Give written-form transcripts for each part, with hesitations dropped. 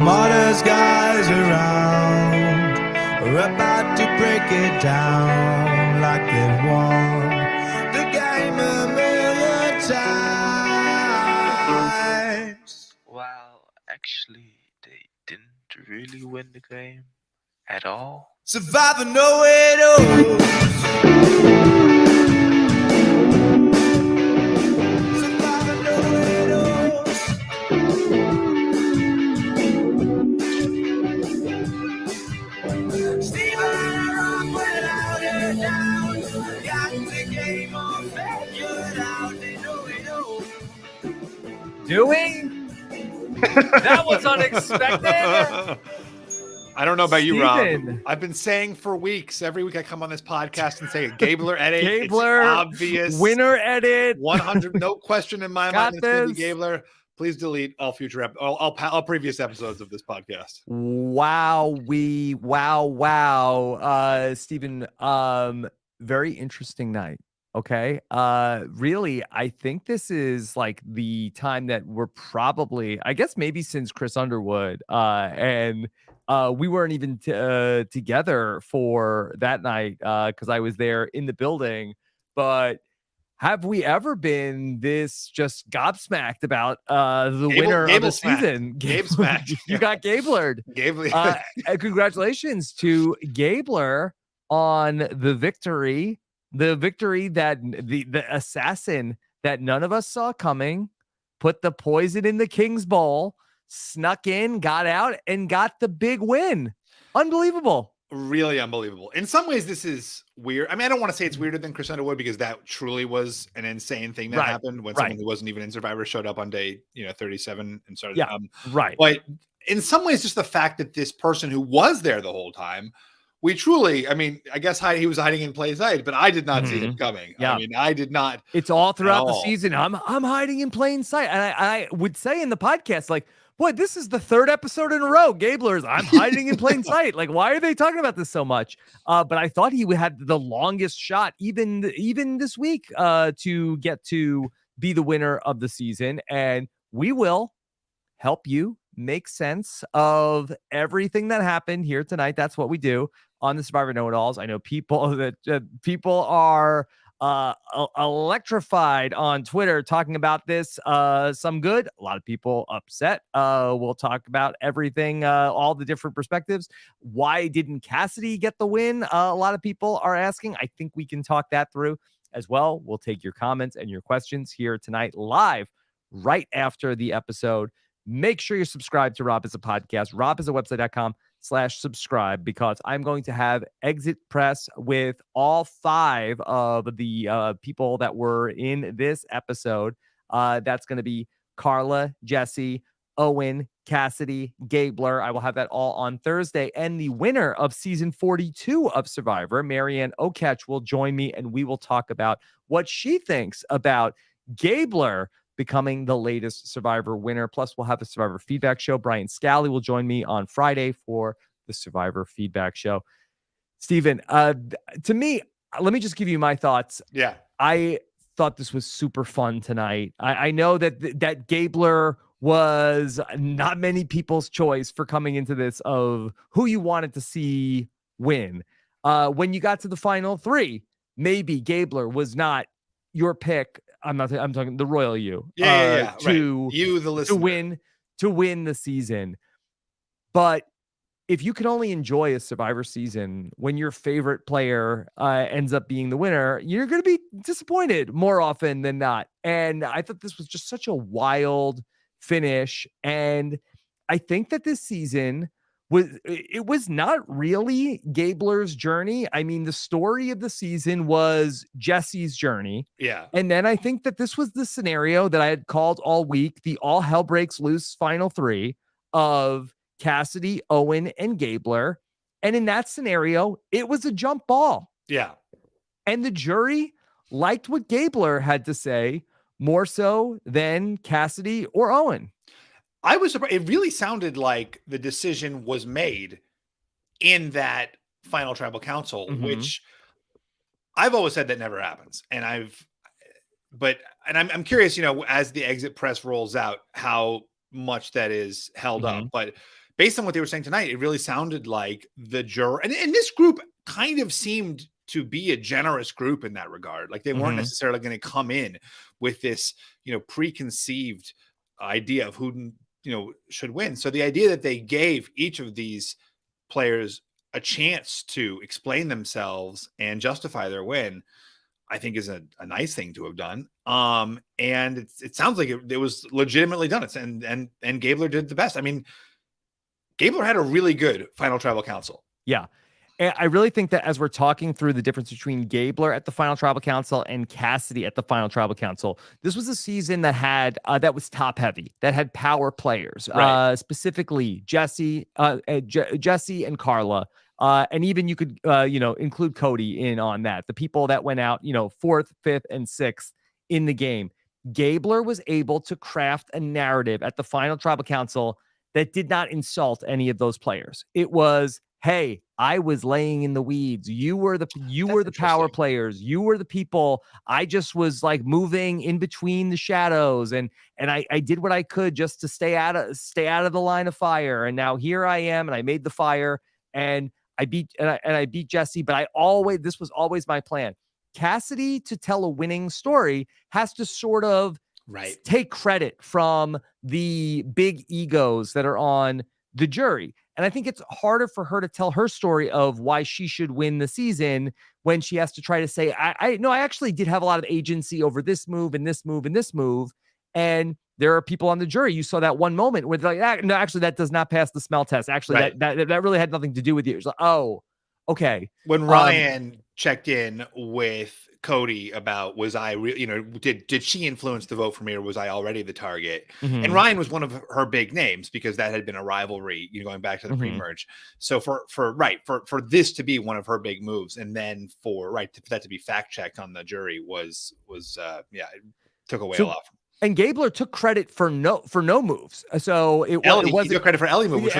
smartest guys around are about to break it down like they won the game a million times. Well, actually, they didn't really win the game at all. Survivor know it all. Survivor know it all. Stephen Rock went out and down. Got the game all figured out. They know it all. Doing? That was unexpected. I don't know about you, Rob. Steven. I've been saying for weeks, every week I come on this podcast and say a Gabler edit. Gabler, it's obvious. Winner edit. 100, no question in my Got mind. It's going to this. be Gabler. Please delete all future, all previous episodes of this podcast. Wow. Stephen, very interesting night. Okay. Really, I think this is like the time that we're probably, I guess maybe since Chris Underwood, and we weren't even together for that night because I was there in the building. But have we ever been this just gobsmacked about the winner of the season? Gabe smacked. You got Gablered. Gabler. Congratulations to Gabler on the victory. The victory that the assassin that none of us saw coming, put the poison in the King's Bowl, snuck in, got out, and got the big win. Unbelievable. Really unbelievable. In some ways, this is weird. I mean, I don't want to say it's weirder than Chris Underwood because that truly was an insane thing that happened when someone who wasn't even in Survivor showed up on day 37 and started. Yeah, right. But in some ways, just the fact that this person who was there the whole time, we truly, I mean, I guess he was hiding in plain sight, but I did not see him coming. Yeah. I mean, I did not. It's all throughout the season. I'm hiding in plain sight. And I would say in the podcast, like, boy, this is the third episode in a row. Gabler's, I'm hiding in plain sight. Like, why are they talking about this so much? But I thought he had the longest shot, even this week, to get to be the winner of the season. And we will help you make sense of everything that happened here tonight. That's what we do on the Survivor Know-It-Alls. I know people people are electrified on Twitter talking about this. Some good, a lot of people upset. We'll talk about everything, all the different perspectives. Why didn't Cassidy get the win? A lot of people are asking. I think we can talk that through as well. We'll take your comments and your questions here tonight live right after the episode. Make sure you're subscribed to Rob Is a Podcast, robisawebsite.com/subscribe, because I'm going to have exit press with all 5 of the people that were in this episode. That's going to be Carla, Jesse, Owen, Cassidy, Gabler. I will have that all on Thursday. And the winner of season 42 of Survivor, Marianne Oketch, will join me, and we will talk about what she thinks about Gabler becoming the latest Survivor winner. Plus, we'll have a Survivor feedback show. Brian Scally will join me on Friday for the Survivor feedback show. Stephen, to me, let me just give you my thoughts. Yeah. I thought this was super fun tonight. I know that Gabler was not many people's choice for coming into this of who you wanted to see win. When you got to the final 3, maybe Gabler was not your pick. I'm talking the royal you. Yeah. To right. You, the listener. to win the season. But if you can only enjoy a Survivor season when your favorite player ends up being the winner, you're going to be disappointed more often than not. And I thought this was just such a wild finish. And I think that this season was not really Gabler's journey. I mean, the story of the season was Jesse's journey. Yeah. And then I think that this was the scenario that I had called all week, the all hell breaks loose final 3 of Cassidy, Owen, and Gabler. And in that scenario, it was a jump ball. Yeah. And the jury liked what Gabler had to say more so than Cassidy or Owen. I was surprised. It really sounded like the decision was made in that final tribal council, which I've always said that never happens. And I'm curious, as the exit press rolls out, how much that is held up. But based on what they were saying tonight, it really sounded like the juror and this group kind of seemed to be a generous group in that regard. Like they weren't necessarily going to come in with this, preconceived idea of who, should win. So the idea that they gave each of these players a chance to explain themselves and justify their win, I think is a nice thing to have done. And it sounds like it was legitimately done. And Gabler did the best. I mean, Gabler had a really good final tribal council. Yeah. And I really think that as we're talking through the difference between Gabler at the final tribal council and Cassidy at the final tribal council, this was a season that had that was top heavy, that had power players, specifically Jesse and Carla. And even you could, include Cody in on that. The people that went out, 4th, 5th, and 6th in the game. Gabler was able to craft a narrative at the final tribal council that did not insult any of those players. It was, hey, I was laying in the weeds. You were the power players. You were the people. I just was like moving in between the shadows, and I did what I could just to stay out of the line of fire. And now here I am, and I made the fire, and I beat Jesse. But this was always my plan. Cassidy, to tell a winning story, has to sort of take credit from the big egos that are on the jury. And I think it's harder for her to tell her story of why she should win the season when she has to try to say, I actually did have a lot of agency over this move and this move and this move. And there are people on the jury. You saw that one moment where they're like, no, actually, that does not pass the smell test. Actually, that really had nothing to do with you. It's like, oh, okay. When Ryan checked in with Cody about did she influence the vote for me, or was I already the target? And Ryan was one of her big names because that had been a rivalry, going back to the pre-merge. So for this to be one of her big moves, and then for that to be fact checked on the jury was it took away a lot from. And Gabler took credit for no moves. So it wasn't, he took credit for Ellie move, which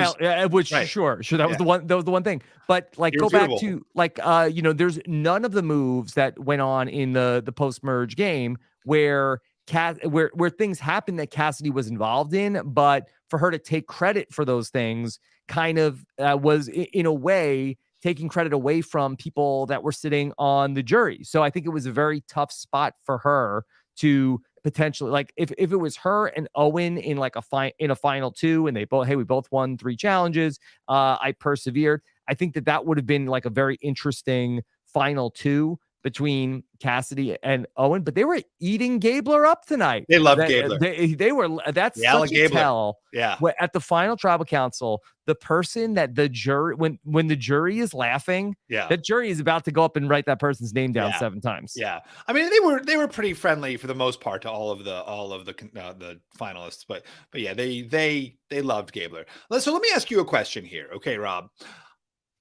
sure that was the one. That was the one thing. But go back to there's none of the moves that went on in the post merge game where things happened that Cassidy was involved in, but for her to take credit for those things kind of was in a way taking credit away from people that were sitting on the jury. So I think it was a very tough spot for her to potentially, if it was her and Owen in a final 2 and we both won 3 challenges, I persevered. I think that would have been like a very interesting final 2 between Cassidy and Owen, but they were eating Gabler up tonight. They loved Gabler. They were. That's such a tell. Yeah. At the final tribal council, the person that the jury, when the jury is laughing, that jury is about to go up and write that person's name down 7 times. Yeah. I mean, they were pretty friendly for the most part to all of the finalists, but yeah, they loved Gabler. So let me ask you a question here. Okay, Rob.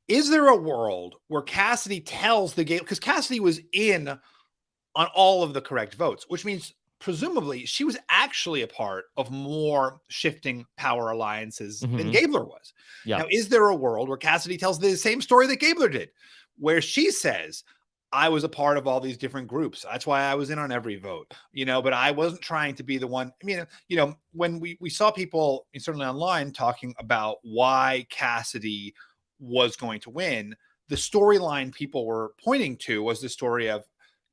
Is there a world where Cassidy tells the game, because Cassidy was in on all of the correct votes, which means presumably she was actually a part of more shifting power alliances than Gabler was. Yeah. Now, is there a world where Cassidy tells the same story that Gabler did, where she says, I was a part of all these different groups. That's why I was in on every vote, but I wasn't trying to be the one. I mean, when we saw people certainly online talking about why Cassidy was going to win, the storyline people were pointing to was the story of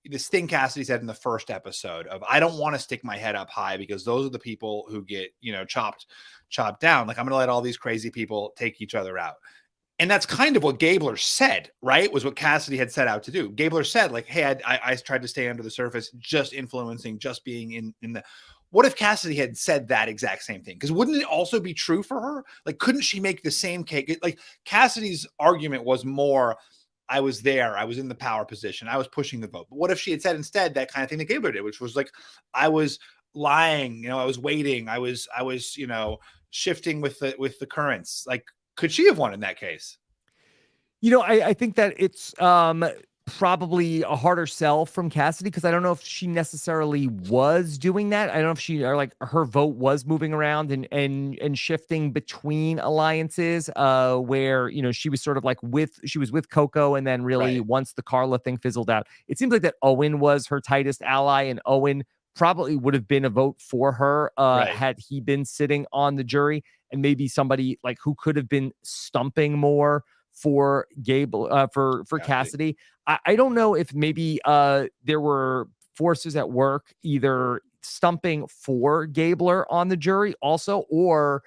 this thing Cassidy said in the first episode of, I don't want to stick my head up high because those are the people who get, chopped down. Like, I'm going to let all these crazy people take each other out. And that's kind of what Gabler said, right? Was what Cassidy had set out to do. Gabler said, like, hey, I tried to stay under the surface, just influencing, just being in the. What if Cassidy had said that exact same thing? Because wouldn't it also be true for her? Like, couldn't she make the same cake? Like, Cassidy's argument was more, I was there, I was in the power position, I was pushing the vote. But what if she had said instead that kind of thing that Gabler did, which was like, I was lying, I was waiting, I was shifting with the currents. Like, could she have won in that case? I think that it's probably a harder sell from Cassidy, because I don't know if she necessarily was doing that. I don't know if she, or like her vote was moving around and shifting between alliances, where she was sort of like she was with Coco, and then really once the Carla thing fizzled out, it seems like that Owen was her tightest ally, and Owen probably would have been a vote for her Right. had he been sitting on the jury, and maybe somebody like who could have been stumping more for Gable for Cassidy. I don't know if maybe there were forces at work either stumping for Gabler on the jury also, or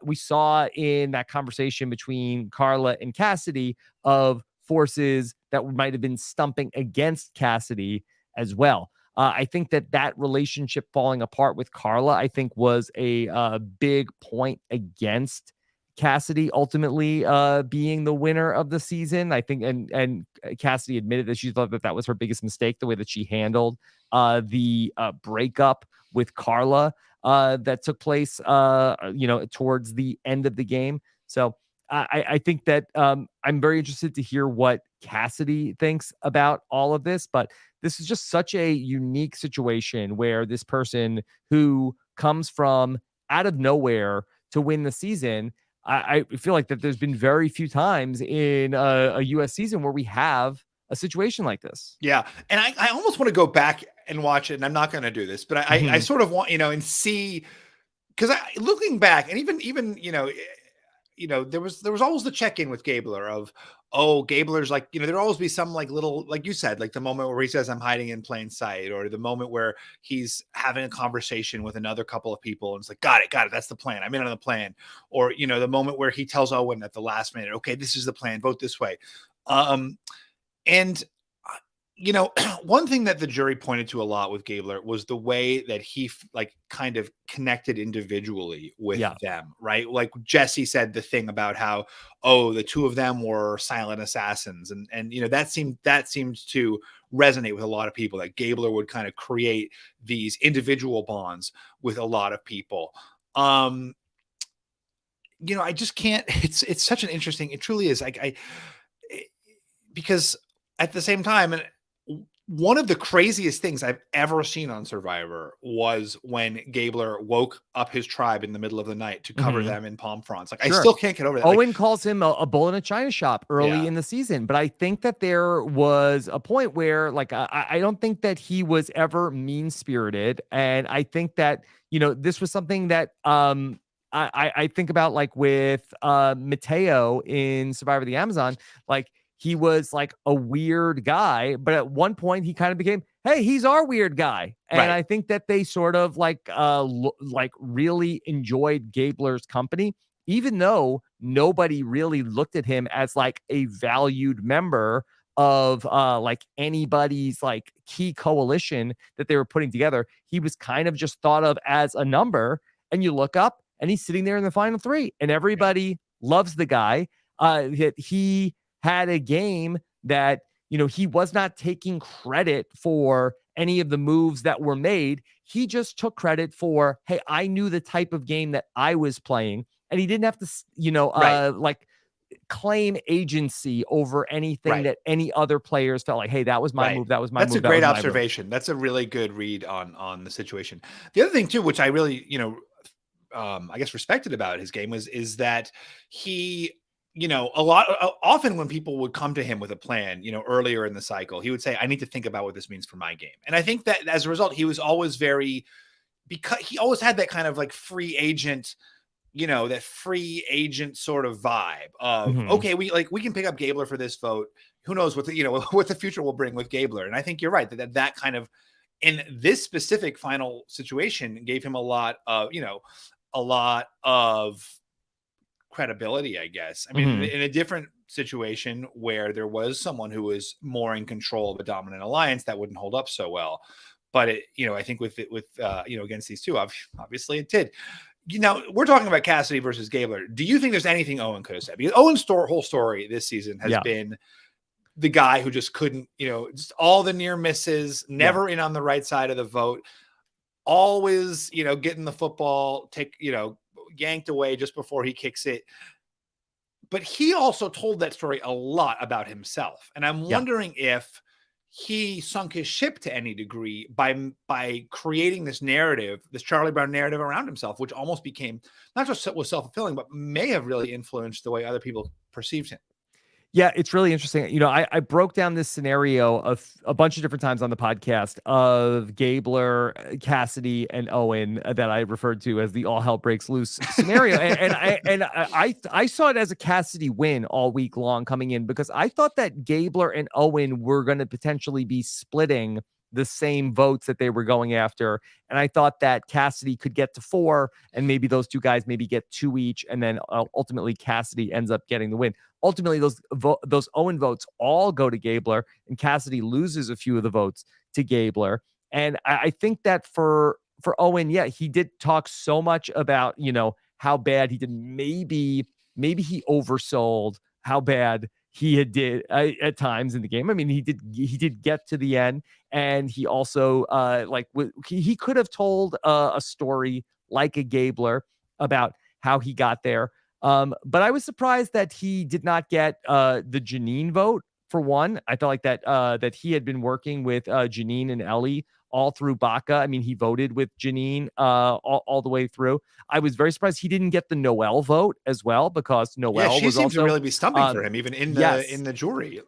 we saw in that conversation between Carla and Cassidy of forces that might have been stumping against Cassidy as well. I think that relationship falling apart with Carla, I think, was a big point against Cassidy ultimately being the winner of the season. I think, and Cassidy admitted that she thought that was her biggest mistake, the way that she handled the breakup with Carla that took place, towards the end of the game. So I think that I'm very interested to hear what Cassidy thinks about all of this, but this is just such a unique situation where this person who comes from out of nowhere to win the season, I feel like that there's been very few times in a U.S. season where we have a situation like this. Yeah. And I almost want to go back and watch it, and I'm not going to do this, but I sort of want, and see, because looking back, and even there was always the check-in with Gabler of, oh, Gabler's like, there'd always be some like little, like you said, like the moment where he says, I'm hiding in plain sight, or the moment where he's having a conversation with another couple of people and it's like, got it. That's the plan. I'm in on the plan. Or, the moment where he tells Owen at the last minute, okay, this is the plan, vote this way. And one thing that the jury pointed to a lot with Gabler was the way that he kind of connected individually with them, right? Like Jesse said the thing about how, the two of them were silent assassins. And that seemed to resonate with a lot of people, that Gabler would kind of create these individual bonds with a lot of people. I just can't, it's such an interesting, it truly is because at the same time, and one of the craziest things I've ever seen on Survivor was when Gabler woke up his tribe in the middle of the night to cover them in palm fronds. Like, I still can't get over that. Owen calls him a bull in a china shop early in the season, but I think that there was a point where, like, I don't think that he was ever mean-spirited, and I think that, this was something that I think about, like, with Mateo in Survivor the Amazon. Like, he was like a weird guy, but at one point he kind of became, hey, he's our weird guy. And I think that they sort of like really enjoyed Gabler's company, even though nobody really looked at him as like a valued member of like anybody's like key coalition that they were putting together. He was kind of just thought of as a number, and you look up and he's sitting there in the final three, and everybody loves the guy. That he had a game that, he was not taking credit for any of the moves that were made. He just took credit for, hey, I knew the type of game that I was playing, and he didn't have to, like claim agency over anything that any other players felt like, hey, that was my move. That was my move. That's a great observation. That's a really good read on the situation. The other thing too, which I really, I guess respected about his game is that he, often when people would come to him with a plan, earlier in the cycle, he would say, I need to think about what this means for my game. And I think that as a result, he was always because he always had that kind of like free agent, that free agent sort of vibe of, okay, we can pick up Gabler for this vote. Who knows what what the future will bring with Gabler. And I think you're right that kind of, in this specific final situation, gave him a lot of credibility, I guess. I mean, in a different situation where there was someone who was more in control of a dominant alliance, that wouldn't hold up so well. But I think with against these two, obviously it did. We're talking about Cassidy versus Gabler. Do you think there's anything Owen could have said? Because Owen's whole story this season has been the guy who just couldn't, just all the near misses, never in on the right side of the vote, always, getting the football, yanked away just before he kicks it. But he also told that story a lot about himself. And I'm wondering if he sunk his ship to any degree by creating this narrative, this Charlie Brown narrative around himself, which almost became not just was self-fulfilling, but may have really influenced the way other people perceived him. Yeah, it's really interesting. You know, I broke down this scenario of a bunch of different times on the podcast of Gabler, Cassidy, and Owen that I referred to as the all hell breaks loose scenario. I saw it as a Cassidy win all week long coming in because I thought that Gabler and Owen were going to potentially be splitting the same votes that they were going after. And I thought that Cassidy could get to 4 and maybe those two guys maybe get 2 each. And then ultimately Cassidy ends up getting the win. Ultimately, those Owen votes all go to Gabler, and Cassidy loses a few of the votes to Gabler. And I think that for Owen, yeah, he did talk so much about, you know, how bad he did. Maybe he oversold how bad he had did at times in the game. I mean, he did get to the end, and he also he could have told a story like a Gabler about how he got there. But I was surprised that he did not get the Janine vote. For one, I felt like that he had been working with Janine and Ellie all through Baca. I mean, he voted with Janine all the way through. I was very surprised he didn't get the Noelle vote as well, because Noelle she was seems also to really be stumping for him, even in the jury.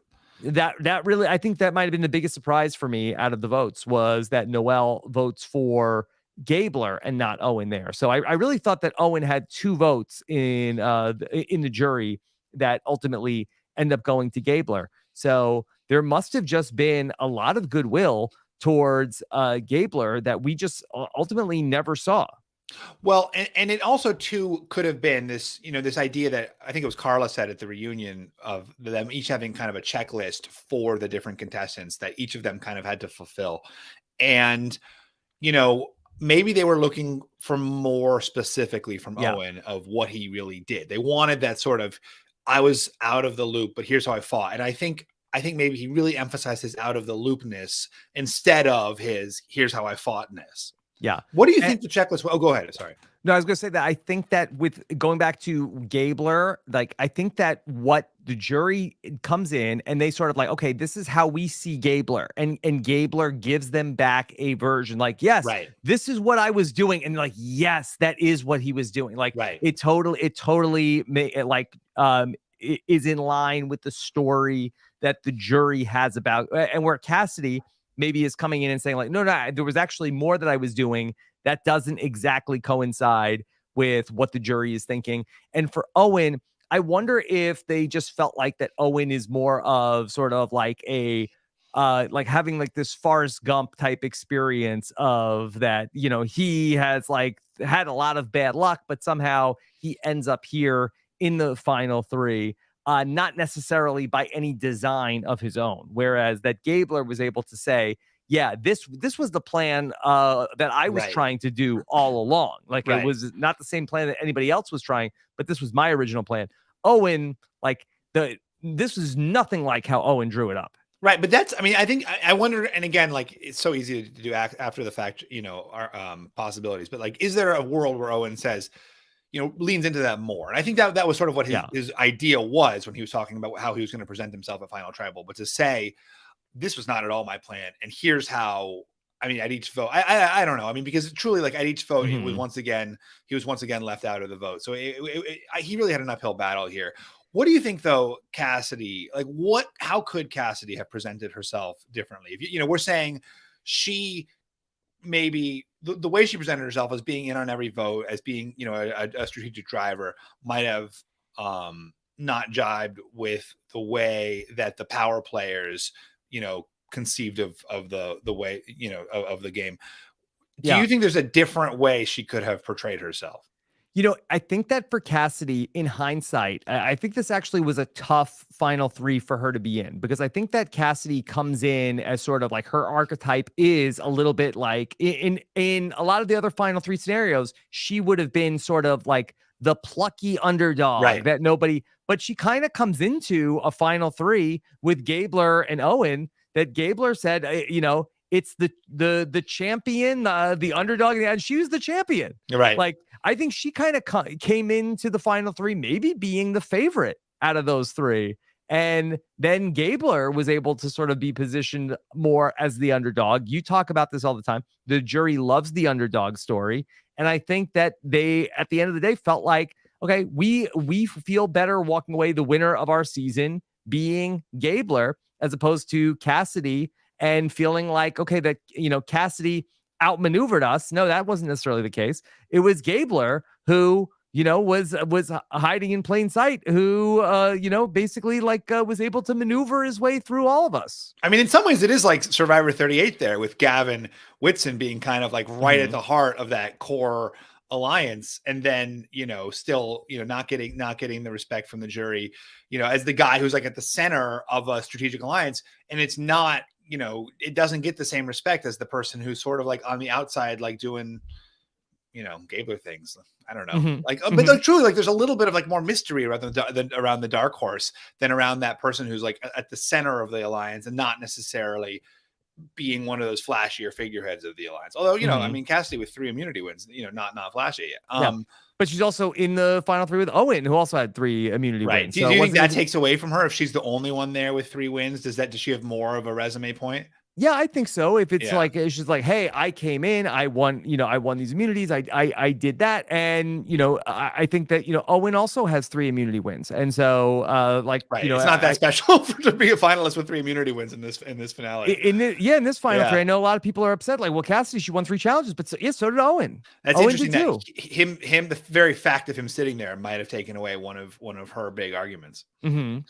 That really, I think that might have been the biggest surprise for me out of the votes, was that Noelle votes for Gabler and not Owen there. So I really thought that Owen had 2 votes in the jury that ultimately end up going to Gabler. So there must have just been a lot of goodwill towards Gabler that we just ultimately never saw. Well, and it also too could have been this, you know, this idea that I think it was Carla said at the reunion of them each having kind of a checklist for the different contestants that each of them kind of had to fulfill. And, you know, maybe they were looking for more specifically from Owen of what he really did. They wanted that sort of, I was out of the loop, but here's how I fought. And I think maybe he really emphasized his out of the loopness instead of his here's how I foughtness. Yeah. What do you think the checklist? Oh, go ahead. Sorry. No, I was going to say that I think that with going back to Gabler, like, I think that what the jury comes in and they sort of like, okay, this is how we see Gabler, and Gabler gives them back a version like, yes, this is what I was doing. And like, yes, that is what he was doing. Like, it totally is in line with the story that the jury has about, and where Cassidy maybe is coming in and saying like, no, there was actually more that I was doing that doesn't exactly coincide with what the jury is thinking. And for Owen, I wonder if they just felt like that Owen is more of sort of like a like having like this Forrest Gump type experience of that, you know, he has like had a lot of bad luck, but somehow he ends up here in the final 3. Not necessarily by any design of his own. Whereas that Gabler was able to say, yeah, this was the plan that I was trying to do all along. Like, it was not the same plan that anybody else was trying, but this was my original plan. Owen, like, this was nothing like how Owen drew it up. Right. But that's, I mean, I think I wonder, and again, like, it's so easy to do after the fact, you know, our possibilities, but like, is there a world where Owen says, you know, leans into that more? And I think that was sort of what his idea was when he was talking about how he was going to present himself at Final Tribal, but to say, this was not at all my plan, and here's how. I mean, at each vote, I don't know. I mean, because truly, like, at each vote, he was once again left out of the vote. So he really had an uphill battle here. What do you think, though, Cassidy? Like, how could Cassidy have presented herself differently? If you know, we're saying she maybe the way she presented herself as being in on every vote, as being, you know, a strategic driver, might have not jibed with the way that the power players, you know, conceived of the way, you know, of the game. Do you think there's a different way she could have portrayed herself? You know, I think that for Cassidy, in hindsight, I think this actually was a tough final 3 for her to be in, because I think that Cassidy comes in as sort of like, her archetype is a little bit like in a lot of the other final 3 scenarios, she would have been sort of like the plucky underdog that nobody, but she kind of comes into a final 3 with Gabler and Owen that Gabler said, you know, it's the champion, the underdog, and she was the champion. Right. Like, I think she kind of came into the final 3 maybe being the favorite out of those 3. And then Gabler was able to sort of be positioned more as the underdog. You talk about this all the time. The jury loves the underdog story. And I think that they, at the end of the day, felt like, okay, we feel better walking away the winner of our season being Gabler as opposed to Cassidy and feeling like, okay, that, Cassidy outmaneuvered us. No, that wasn't necessarily the case. It was Gabler who, was hiding in plain sight, who, basically was able to maneuver his way through all of us. I mean, in some ways it is like Survivor 38 there, with Gavin Whitson being kind of like right at the heart of that core alliance, and then still not getting the respect from the jury, as the guy who's like at the center of a strategic alliance, and it's not, it doesn't get the same respect as the person who's sort of like on the outside, like doing Gabler things. I don't know, but like, truly, like there's a little bit of like more mystery around the dark horse than around that person who's like at the center of the alliance and not necessarily being one of those flashier figureheads of the alliance. Although, I mean, Cassidy with 3 immunity wins, not flashy yet. But she's also in the final 3 with Owen, who also had 3 immunity wins. Do you think that takes away from her if she's the only one there with 3 wins? Does she have more of a resume point? Yeah, I think so. If it's like, she's like, hey, I came in, I won these immunities. I did that. And, I think that, Owen also has 3 immunity wins. And so, it's not that special to be a finalist with 3 immunity wins in this finale. In this final 3, I know a lot of people are upset. Like, well, Cassidy, she won 3 challenges, but so did Owen. That's Owen interesting that him, the very fact of him sitting there might have taken away one of her big arguments. Yeah.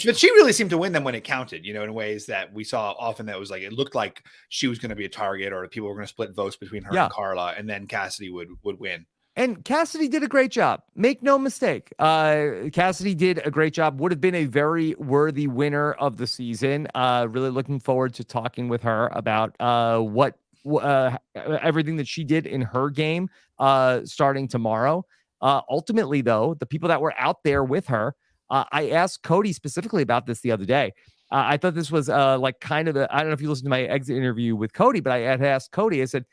But she really seemed to win them when it counted, in ways that we saw often. That was like, it looked like she was going to be a target, or people were going to split votes between her and Carla, and then Cassidy would win. And Cassidy did a great job. Make no mistake. Cassidy did a great job. Would have been a very worthy winner of the season. Really looking forward to talking with her about everything that she did in her game starting tomorrow. Ultimately, though, the people that were out there with her, I asked Cody specifically about this the other day. I thought this was like kind of I don't know if you listened to my exit interview with Cody, but I had asked Cody, I said,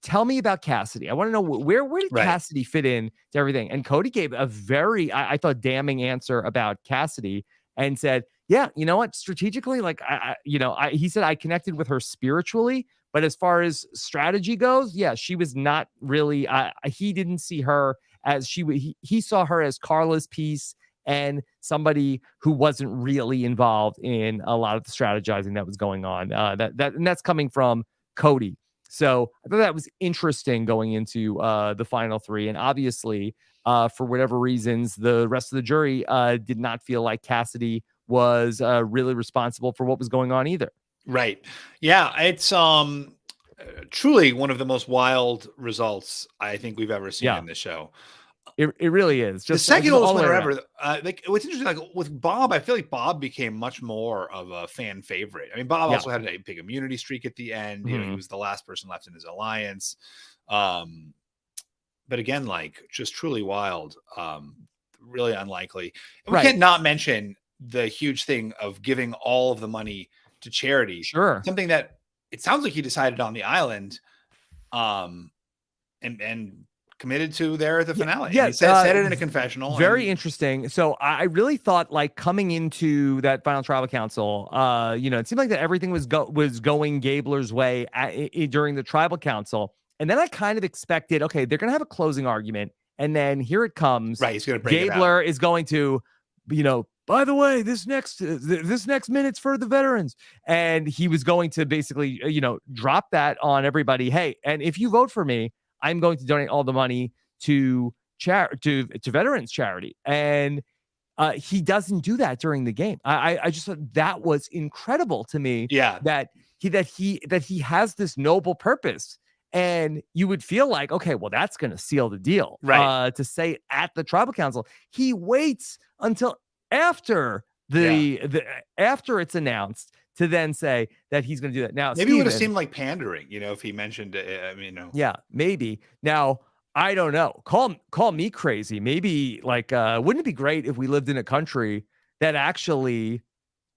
tell me about Cassidy. I want to know where did Cassidy fit in to everything? And Cody gave a very, I thought, damning answer about Cassidy and said, yeah, you know what? Strategically, like, he said, I connected with her spiritually, but as far as strategy goes, yeah, she was not really, he didn't see her as he saw her as Carla's piece and somebody who wasn't really involved in a lot of the strategizing that was going on. And that's coming from Cody. So I thought that was interesting going into the final 3. And obviously, for whatever reasons, the rest of the jury did not feel like Cassidy was really responsible for what was going on either. Right. Yeah. It's truly one of the most wild results I think we've ever seen in this show. It really is. Just the second oldest winner ever. What's interesting, like with Bob, I feel like Bob became much more of a fan favorite. I mean, Bob also had a big immunity streak at the end. He was the last person left in his alliance. But again, like, just truly wild, really unlikely. And we can't not mention the huge thing of giving all of the money to charity. Sure. Something that it sounds like he decided on the island, and committed to there at the finale. Yeah, he said it in a confessional. Very interesting. So I really thought, like, coming into that final tribal council, it seemed like that everything was going Gabler's way during the tribal council. And then I kind of expected, okay, they're going to have a closing argument. And then here it comes. Right. He's going to bring Gabler is going to, by the way, this next minute's for the veterans. And he was going to basically, drop that on everybody. Hey, and if you vote for me, I'm going to donate all the money to veterans charity. And he doesn't do that during the game. I just thought that was incredible to me. Yeah. That he has this noble purpose. And you would feel like, okay, well, that's going to seal the deal. Right. To say it at the tribal council. He waits until after after it's announced to then say that he's going to do that. Now, maybe it would have seemed like pandering, if he mentioned it. I mean, yeah, maybe. Now, I don't know. Call me crazy. Maybe, like, wouldn't it be great if we lived in a country that actually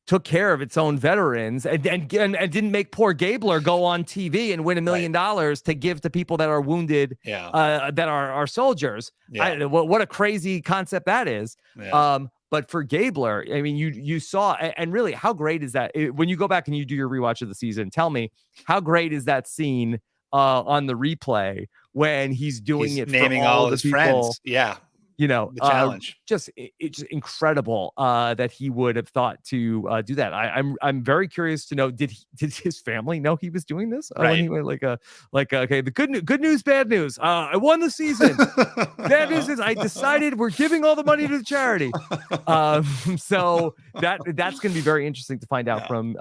took care of its own veterans and didn't make poor Gabler go on TV and win $1 million to give to people that are wounded, that are soldiers. Yeah. What a crazy concept that is. Yeah. But for Gabler, I mean, you saw, and really, how great is that? When you go back and you do your rewatch of the season, tell me, how great is that scene on the replay when he's doing it naming for all his the people? friends. Yeah. the challenge. It's incredible that he would have thought to do that. I'm very curious to know, did his family know he was doing this when he went okay, the good news, bad news. I won the season. Bad news is I decided we're giving all the money to the charity. So that's going to be very interesting to find out from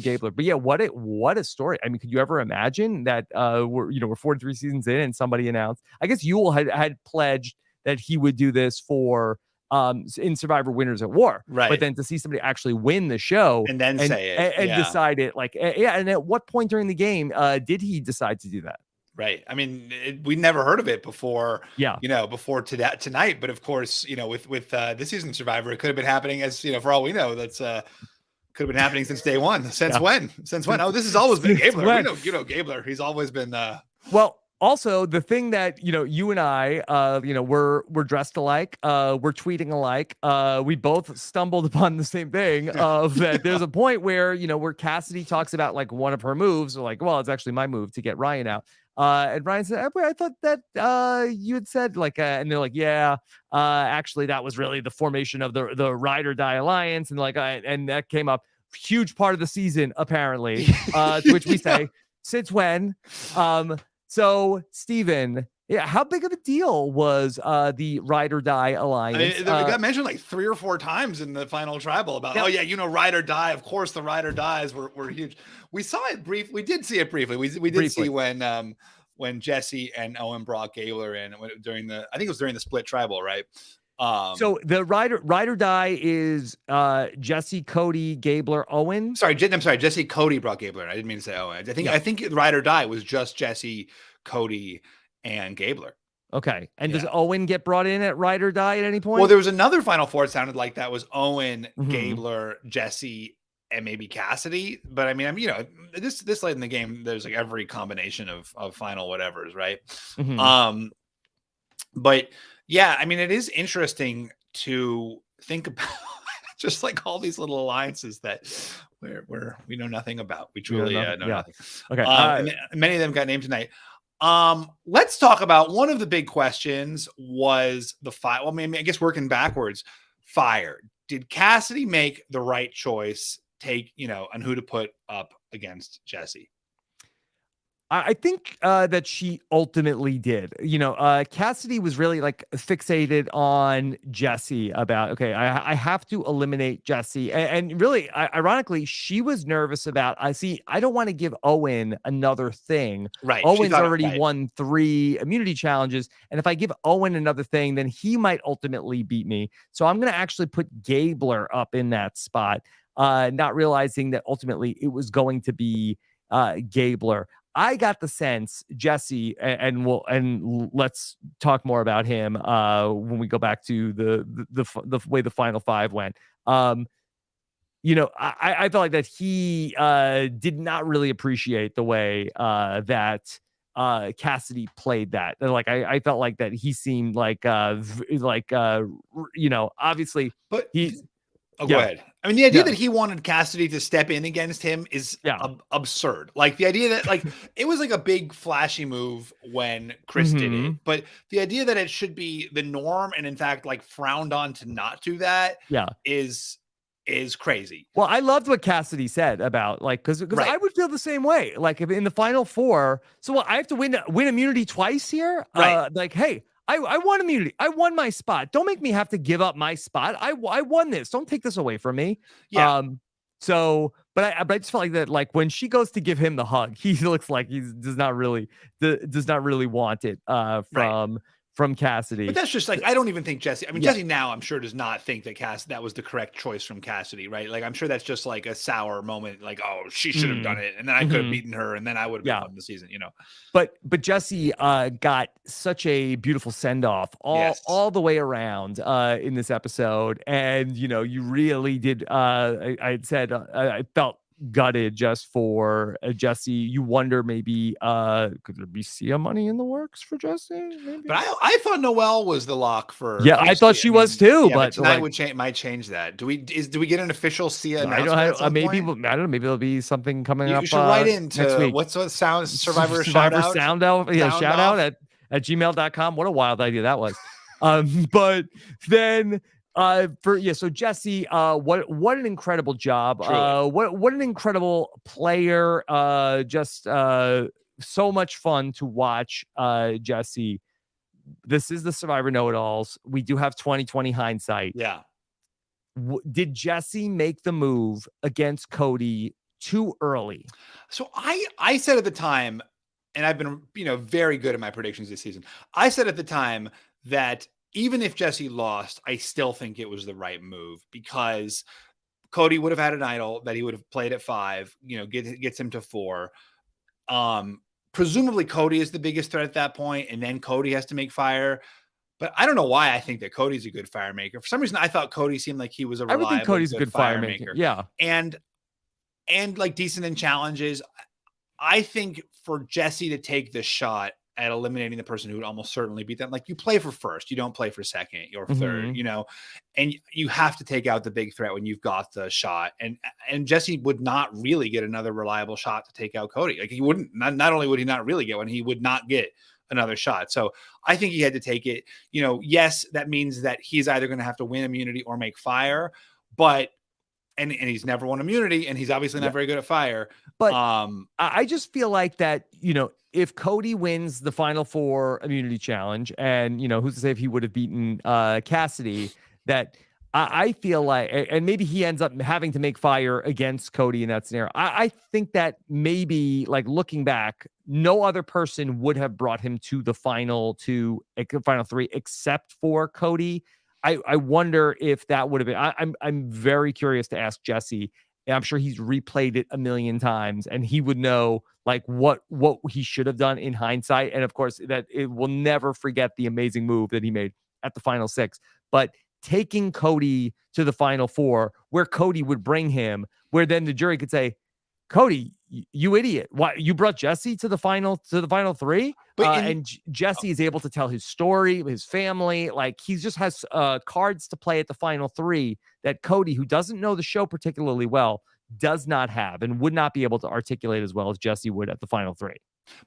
Gabler. But yeah, what a story. I mean, could you ever imagine that we're 43 seasons in and somebody announced? I guess Yule had pledged that he would do this for in Survivor Winners at War, right? But then to see somebody actually win the show and then say it and decide it, and at what point during the game did he decide to do that? Right. I mean, we never heard of it before. Yeah. Before tonight. But of course, with this season Survivor, it could have been happening as for all we know. That's could have been happening since day one. Since when? Oh, this has always been Gabler. We know Gabler. He's always been. Well. Also, the thing that you and I, we're dressed alike, we're tweeting alike. We both stumbled upon the same thing of that. There's a point where where Cassidy talks about like one of her moves, or like, well, it's actually my move to get Ryan out. And Ryan said, I thought that you had said like, and they're like, yeah, actually, that was really the formation of the Ride or Die Alliance, and like, and that came up huge part of the season apparently. To which we say, since when? So, Stephen, how big of a deal was the Ride or Die Alliance? I mean, it got mentioned like 3 or 4 times in the final tribal about, Ride or Die. Of course, the Ride or Dies were huge. We saw it briefly. We did see it briefly. We did see when Jesse and Owen brought Gabler in during I think it was during the split tribal, right? So the Ride or Die is Jesse, Cody, Gabler, Owen. I'm sorry, Jesse, Cody brought Gabler in. I didn't mean to say Owen. I think Ride or Die was just Jesse, Cody, and Gabler. Okay. And does Owen get brought in at Ride or Die at any point? Well, there was another Final Four. It sounded like that was Owen, Gabler, Jesse, and maybe Cassidy. But I mean, this late in the game, there's like every combination of final whatevers, right? But yeah, I mean, it is interesting to think about just like all these little alliances that we know nothing about. We truly know nothing. Okay. And many of them got named tonight. Let's talk about one of the big questions was the fire. Well, I mean, I guess working backwards, fire. Did Cassidy make the right choice? On who to put up against Jesse? I think that she ultimately did. Cassidy was really like fixated on Jesse about, okay, I have to eliminate Jesse. And really, ironically, she was nervous about, I don't want to give Owen another thing. Right. Owen's already won 3 immunity challenges. And if I give Owen another thing, then he might ultimately beat me. So I'm going to actually put Gabler up in that spot, not realizing that ultimately it was going to be Gabler. I got the sense Jesse, and let's talk more about him when we go back to the way the final 5 went. I felt like that he did not really appreciate the way that Cassidy played that. Like I felt like that he seemed like obviously, but he's. Go ahead. I mean, the idea that he wanted Cassidy to step in against him is absurd. Like the idea that like it was like a big flashy move when Chris did it, but the idea that it should be the norm and in fact like frowned on to not do that is crazy. Well, I loved what Cassidy said about like because I would feel the same way. Like if in the final 4, so I have to win immunity twice here. Right. Like, hey, I won immunity. I won my spot. Don't make me have to give up my spot. I won this. Don't take this away from me. Yeah. But I just felt like that. Like when she goes to give him the hug, he looks like he does not really want it from Cassidy. But that's just like, I don't even think Jesse, Jesse now I'm sure does not think that was the correct choice from Cassidy, right? Like, I'm sure that's just like a sour moment. Like, oh, she should have done it. And then I could have beaten her and then I would have won the season, But Jesse got such a beautiful send off all the way around in this episode. And, you really did. I had said, I felt gutted just for Jesse. You wonder maybe could there be Sia money in the works for Jesse? Maybe? But I thought Noelle was the lock for. Yeah, I thought she was too. But tonight might change that. Do we get an official Sia announcement? Maybe I don't know. Maybe there'll be something coming up. You should write into next week. What's Survivor shout out at at gmail.com. What a wild idea that was. But then so Jesse, what an incredible job. Truly. What an incredible player. Just so much fun to watch Jesse. This is the Survivor Know-It-Alls. We do have 2020 hindsight. Yeah. Did Jesse make the move against Cody too early? So I said at the time, and I've been, very good at my predictions this season. I said at the time that even if Jesse lost, I still think it was the right move because Cody would have had an idol that he would have played at 5, gets him to 4. Presumably Cody is the biggest threat at that point, and then Cody has to make fire. But I don't know why I think that Cody's a good fire maker. For some reason, I thought Cody seemed like he was a reliable, I would think Cody's a good fire maker. Yeah. And like decent in challenges. I think for Jesse to take the shot at eliminating the person who would almost certainly beat them, like you play for first, you don't play for second or third, and you have to take out the big threat when you've got the shot. And Jesse would not really get another reliable shot to take out Cody. Like he wouldn't, not only would he not really get one, he would not get another shot. So I think he had to take it. Yes, that means that he's either going to have to win immunity or make fire, but and he's never won immunity, and he's obviously not very good at fire. But I just feel like that, if Cody wins the Final 4 immunity challenge, and who's to say if he would have beaten Cassidy, that I feel like, and maybe he ends up having to make fire against Cody in that scenario. I think that maybe, like, looking back, no other person would have brought him to the final 3 except for Cody. I wonder if that would have been. I'm very curious to ask Jesse. And I'm sure he's replayed it a million times, and he would know like what he should have done in hindsight. And of course, that it will never forget the amazing move that he made at the final 6. But taking Cody to the final 4, where Cody would bring him, where then the jury could say, Cody, you idiot! Why you brought Jesse to the final 3? And Jesse is able to tell his story, his family, like he just has cards to play at the final 3 that Cody, who doesn't know the show particularly well, does not have and would not be able to articulate as well as Jesse would at the final 3.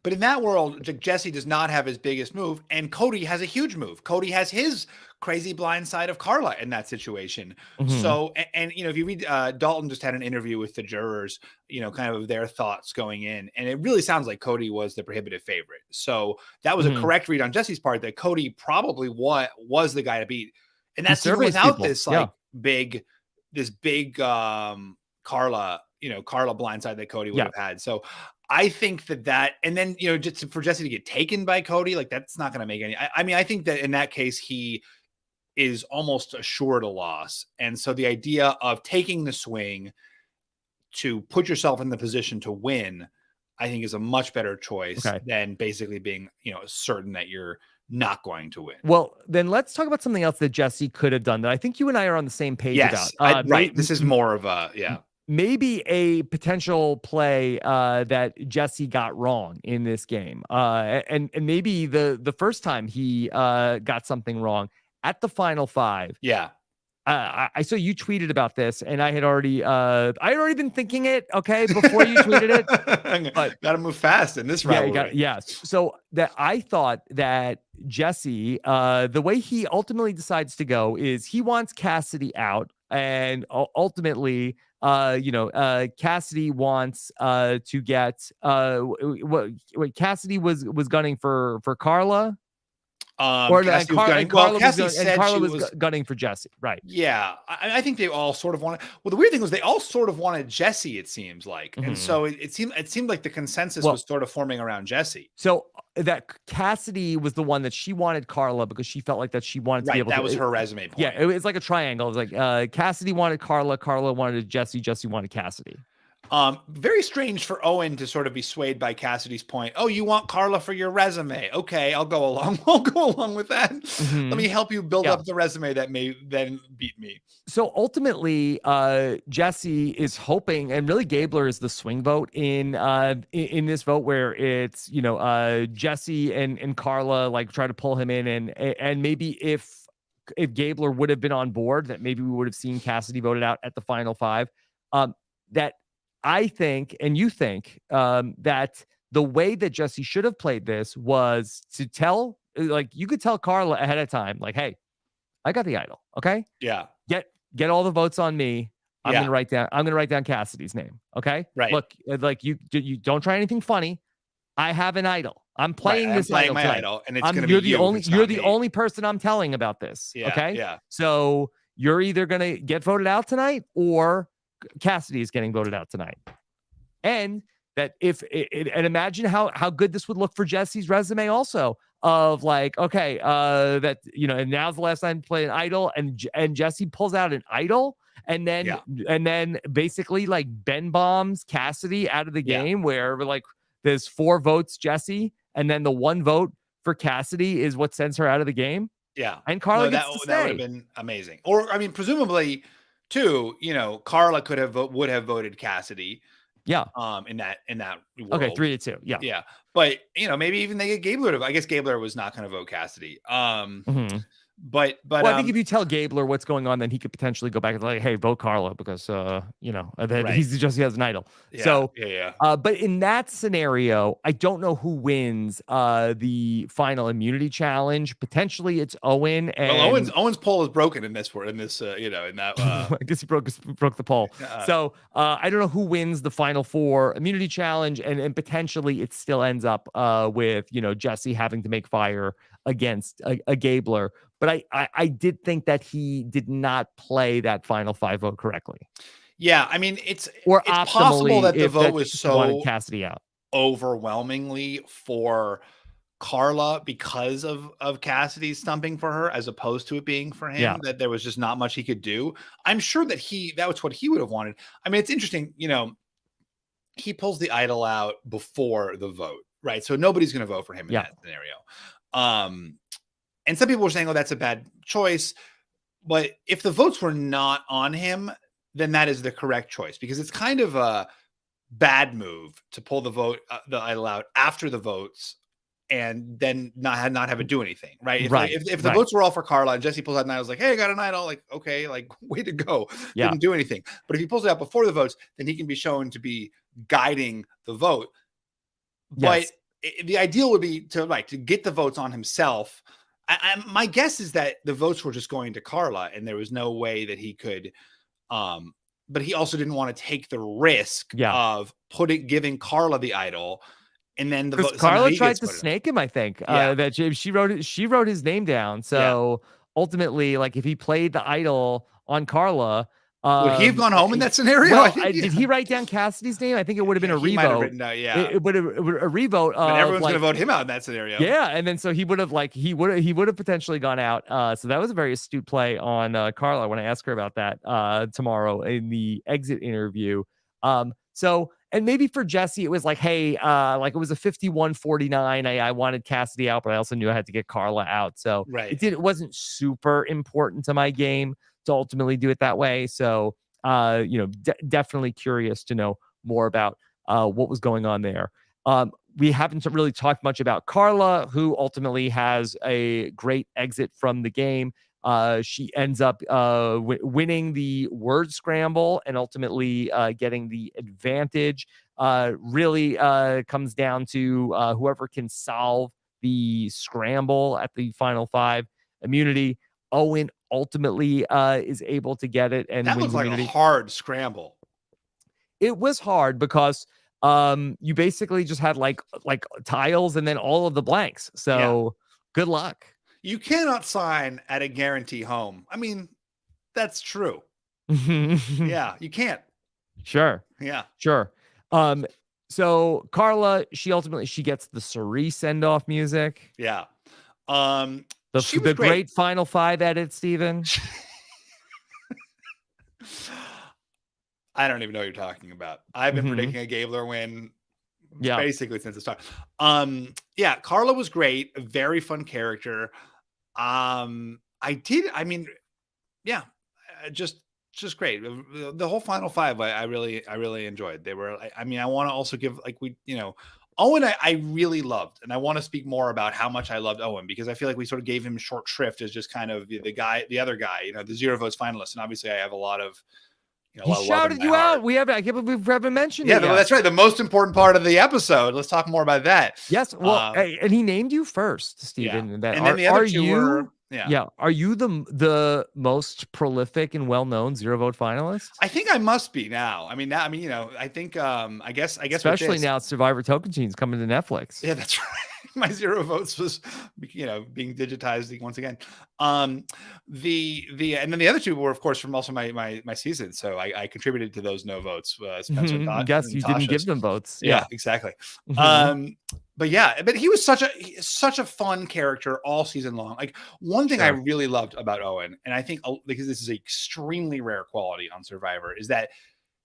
But in that world, Jesse does not have his biggest move, and Cody has a huge move. Cody has his crazy blind side of Carla in that situation. Mm-hmm. So, and if you read, Dalton just had an interview with the jurors, kind of their thoughts going in, and it really sounds like Cody was the prohibitive favorite. So that was a correct read on Jesse's part, that Cody probably was the guy to beat, and that's even without this big Carla, Carla blindside that Cody would have had. So I think that, and then, just for Jesse to get taken by Cody, like that's not going to make any, I mean, I think that in that case, he is almost assured a loss. And so the idea of taking the swing to put yourself in the position to win, I think is a much better choice than basically being, certain that you're not going to win. Well, then let's talk about something else that Jesse could have done that I think you and I are on the same page about. Right. This is more of a, maybe a potential play that Jesse got wrong in this game. And maybe the first time he got something wrong at the final 5. Yeah. I saw you tweeted about this, and I had already been thinking it before you tweeted it. But gotta move fast in this rivalry. Yes. So that I thought that Jesse, the way he ultimately decides to go is he wants Cassidy out, and ultimately Cassidy wants to get what Cassidy was gunning for Carla. Cassidy said Carla was gunning for Jesse, right? Yeah, I think they all sort of wanted. Well, the weird thing was they all sort of wanted Jesse. It seems like, and so it seemed like the consensus was sort of forming around Jesse. So that Cassidy was the one that she wanted Carla because she felt like that she wanted to be able to. That was her resume point. Yeah, it was like a triangle. It was like Cassidy wanted Carla, Carla wanted Jesse, Jesse wanted Cassidy. Very strange for Owen to sort of be swayed by Cassidy's point. Oh, you want Carla for your resume? Okay, I'll go along. I'll go along with that. Let me help you build up the resume that may then beat me. So ultimately, Jesse is hoping, and really Gabler is the swing vote in this vote where it's Jesse and Carla like try to pull him in, and maybe if Gabler would have been on board, that maybe we would have seen Cassidy voted out at the final 5. That I think, and you think, that the way that Jesse should have played this was to tell like you could tell Carla ahead of time, like, hey, I got the idol. Okay. Yeah. Get all the votes on me. I'm Yeah. gonna write down Cassidy's name. Okay. Right. Look, like you don't try anything funny. I have an idol. I'm playing I'm this playing idol my tonight. idol, and it's going to be you. You're the only person I'm telling about this. Yeah, Okay. yeah. So you're either gonna get voted out tonight, or Cassidy is getting voted out tonight. And that and imagine how good this would look for Jesse's resume also, of like, okay, that, you know, and now's the last time to play an idol, and Jesse pulls out an idol, and then basically like Ben bombs Cassidy out of the game, where like there's 4 votes Jesse, and then the 1 vote for Cassidy is what sends her out of the game. Yeah. And Carla gets to stay. That would have been amazing. Or, I mean, presumably too, you know, Carla would have voted Cassidy. Yeah. In that world. Okay, 3-2. Yeah. Yeah. But, you know, maybe even they get Gabler I guess Gabler was not going to vote Cassidy. But well, I think if you tell Gabler what's going on, then he could potentially go back and like, hey, vote Carla, because you know, that he has an idol. Yeah, so yeah. But in that scenario, I don't know who wins the final immunity challenge. Potentially it's Owen. And Owen's poll is broken in this you know, in that I guess he broke the poll. So I don't know who wins the final 4 immunity challenge, and potentially it still ends up with, you know, Jesse having to make fire against a Gabler. But I did think that he did not play that final 5 vote correctly. Yeah, I mean, it's optimally, possible that the vote was so Cassidy out overwhelmingly for Carla because of Cassidy's stumping for her, as opposed to it being for him, that there was just not much he could do. I'm sure that that was what he would have wanted. I mean, it's interesting, you know, he pulls the idol out before the vote, right? So nobody's going to vote for him in that scenario. And some people were saying, oh, that's a bad choice. But if the votes were not on him, then that is the correct choice, because it's kind of a bad move to pull the idol out after the votes and then not have it do anything, right? If the votes were all for Carla and Jesse pulls out an idol, like, hey, I got an idol, like, okay, like, way to go. Didn't do anything. But if he pulls it out before the votes, then he can be shown to be guiding the vote. But the ideal would be to get the votes on himself. My guess is that the votes were just going to Carla, and there was no way that he could. But he also didn't want to take the risk of giving Carla the idol, and then the vote. Carla tried to snake him, I think. That she wrote his name down. So ultimately, like, if he played the idol on Carla, would he have gone home in that scenario? Well, did he write down Cassidy's name? I think it would have been a revote. Might have written down, it would have a revote. But everyone's going to vote him out in that scenario. Yeah, and then so he would have potentially gone out. So that was a very astute play on Carla when I asked her about that tomorrow in the exit interview. So, and maybe for Jesse, it was like, hey, like, it was a 51-49. I wanted Cassidy out, but I also knew I had to get Carla out. So it wasn't super important to my game to ultimately do it that way. So, you know, definitely curious to know more about what was going on there. We haven't really talked much about Carla, who ultimately has a great exit from the game. She ends up winning the word scramble and ultimately getting the advantage. Really comes down to whoever can solve the scramble at the final 5 immunity. Owen ultimately is able to get it, and that looks like a hard scramble. It was hard because you basically just had like tiles and then all of the blanks. So good luck. You cannot sign at a guarantee home. I mean, that's true. Yeah, you can't. Sure. Yeah. Sure. So Carla, she gets the Cerise send-off music. Yeah. The great final 5 edit, Stephen. I don't even know what you're talking about. I've been predicting a Gabler win basically since the start. Yeah, Carla was great, a very fun character. Just great. The whole final 5 I really enjoyed. They were, I mean, I want to also give, like, Owen, I really loved, and I want to speak more about how much I loved Owen, because I feel like we sort of gave him short shrift as just kind of the other guy, the 0 votes finalist. And obviously I have a lot of, He shouted you out. I can't believe we haven't mentioned it. Yeah, that's right. The most important part of the episode. Let's talk more about that. Yes. Well, and he named you first, Stephen. Yeah. That and then the other two were. Yeah. Are you the most prolific and well-known zero vote finalist? I think I must be now. I mean, I think I guess especially now Survivor Tokenchine's coming to Netflix. Yeah, that's right. My zero votes was being digitized once again. The and then the other two were of course from also my season. So I contributed to those no votes. Spencer and Yes, you didn't give them votes. Yeah, exactly. But he was such a fun character all season long. Like one thing I really loved about Owen, and I think because this is an extremely rare quality on Survivor, is that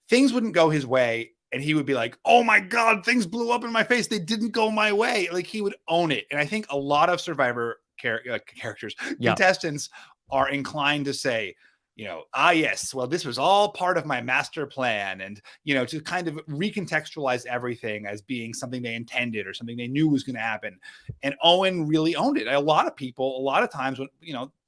things wouldn't go his way and he would be like, oh my God, things blew up in my face. They didn't go my way. Like he would own it. And I think a lot of Survivor characters, contestants are inclined to say, yes, well, this was all part of my master plan. And, to kind of recontextualize everything as being something they intended or something they knew was going to happen. And Owen really owned it. A lot of people, a lot of times when,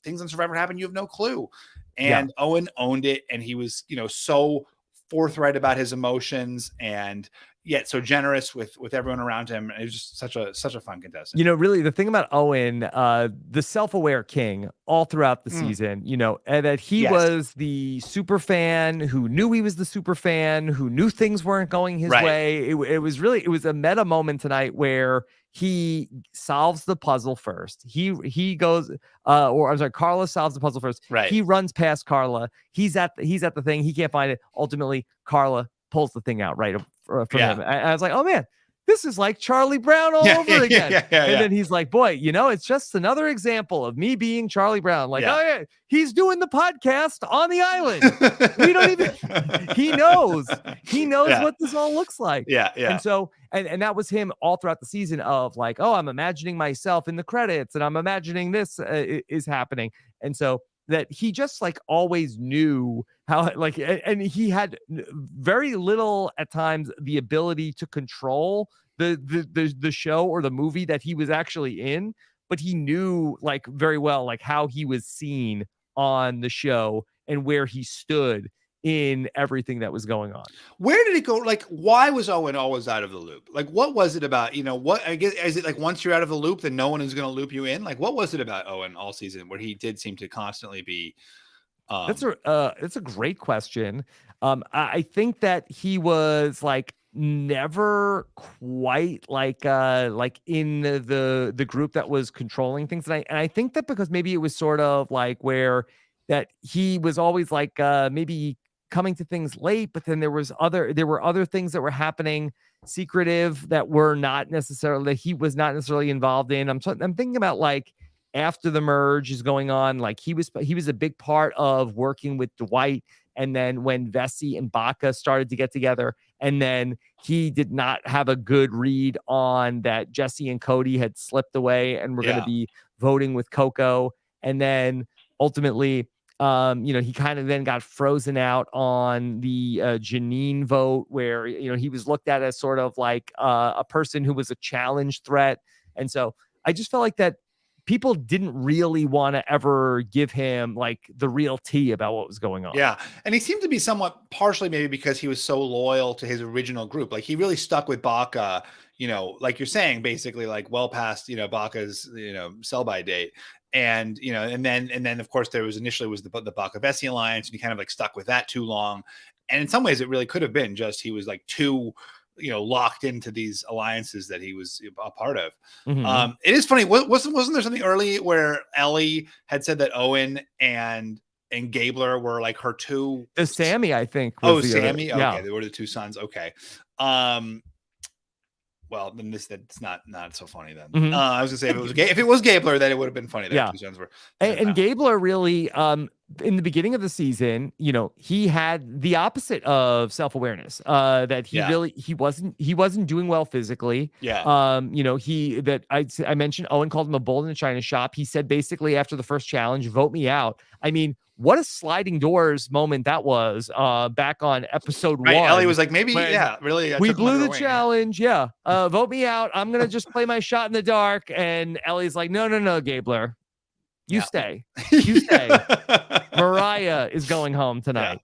things on Survivor happen, you have no clue. And Owen owned it. And he was, so forthright about his emotions and yet so generous with everyone around him. It was just such a fun contestant. Really the thing about Owen, the self-aware king all throughout the season, and that he was the super fan who knew he was the super fan, who knew things weren't going his way. It was a meta moment tonight where he solves the puzzle first. He goes, Carla solves the puzzle first. Right. He runs past Carla. He's at the thing. He can't find it. Ultimately, Carla pulls the thing out right from him. And I was like, oh man, this is like Charlie Brown all over again. And then he's like, boy, it's just another example of me being Charlie Brown. Like, oh yeah, he's doing the podcast on the island. We don't even, he knows what this all looks like. Yeah. And so, and that was him all throughout the season of like, oh, I'm imagining myself in the credits and I'm imagining this is happening. And so that he just like always knew how and he had very little at times the ability to control the show or the movie that he was actually in, but he knew like very well like how he was seen on the show and where he stood in everything that was going on. Where did it go? Like, why was Owen always out of the loop? Like, what was it about, what, I guess, is it like once you're out of the loop, then no one is going to loop you in? Like, what was it about Owen all season where he did seem to constantly be, that's a great question. I think that he was like never quite like in the group that was controlling things. And I think that because maybe it was sort of like where that he was always like maybe coming to things late, but then there were other things that were happening secretive that were not necessarily that he was not necessarily involved in. I'm thinking about like after the merge is going on, like he was a big part of working with Dwight. And then when Vesey and Baca started to get together, and then he did not have a good read on that Jesse and Cody had slipped away and were going to be voting with Coco. And then ultimately, he kind of then got frozen out on the Janine vote where, he was looked at as sort of like a person who was a challenge threat. And so I just felt like that people didn't really want to ever give him like the real tea about what was going on. Yeah. And he seemed to be somewhat partially maybe because he was so loyal to his original group. Like he really stuck with Baca, like you're saying, basically like well past, Baca's, sell by date. And, and then of course there was initially the Baca Vesey alliance, and he kind of like stuck with that too long. And in some ways it really could have been just, he was like too, locked into these alliances that he was a part of. Mm-hmm. It is funny. Wasn't there something early where Ellie had said that Owen and Gabler were like her two? Sammy, I think. Sammy. Okay, they were the two sons. Okay. Well, then that's not so funny then. Mm-hmm. I was gonna say if it was Gabler, then it would have been funny. That two sons were. And Gabler really, in the beginning of the season, he had the opposite of self-awareness. That he wasn't doing well physically. Yeah. I mentioned Owen called him a bull in a china shop. He said basically after the first challenge, vote me out. I mean, what a sliding doors moment that was back on episode 1. Ellie was like, maybe, really. We blew the challenge. Yeah. Vote me out. I'm going to just play my shot in the dark. And Ellie's like, no, Gabler. You stay. You stay. Mariah is going home tonight.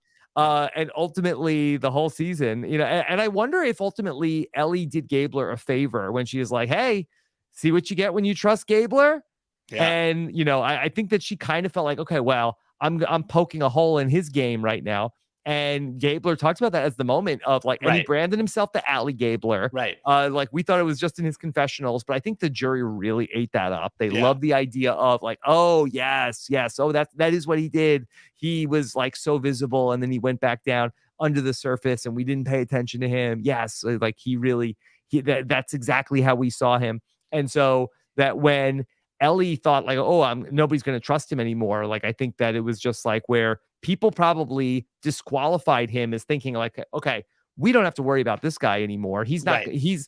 And ultimately the whole season, and I wonder if ultimately Ellie did Gabler a favor when she was like, hey, see what you get when you trust Gabler. Yeah. And, I think that she kind of felt like, okay, well, I'm poking a hole in his game right now. And Gabler talks about that as the moment of like, and he Right. branded himself the Alley Gabler. Right. Like we thought it was just in his confessionals, but I think the jury really ate that up. They Yeah. loved the idea of like, oh, yes. Oh, that is what he did. He was like so visible, and then he went back down under the surface, and we didn't pay attention to him. Yes, like that's exactly how we saw him. And so that when Ellie thought like, oh, nobody's going to trust him anymore. Like, I think that it was just like where people probably disqualified him as thinking like, okay, we don't have to worry about this guy anymore. He's not, Right. he's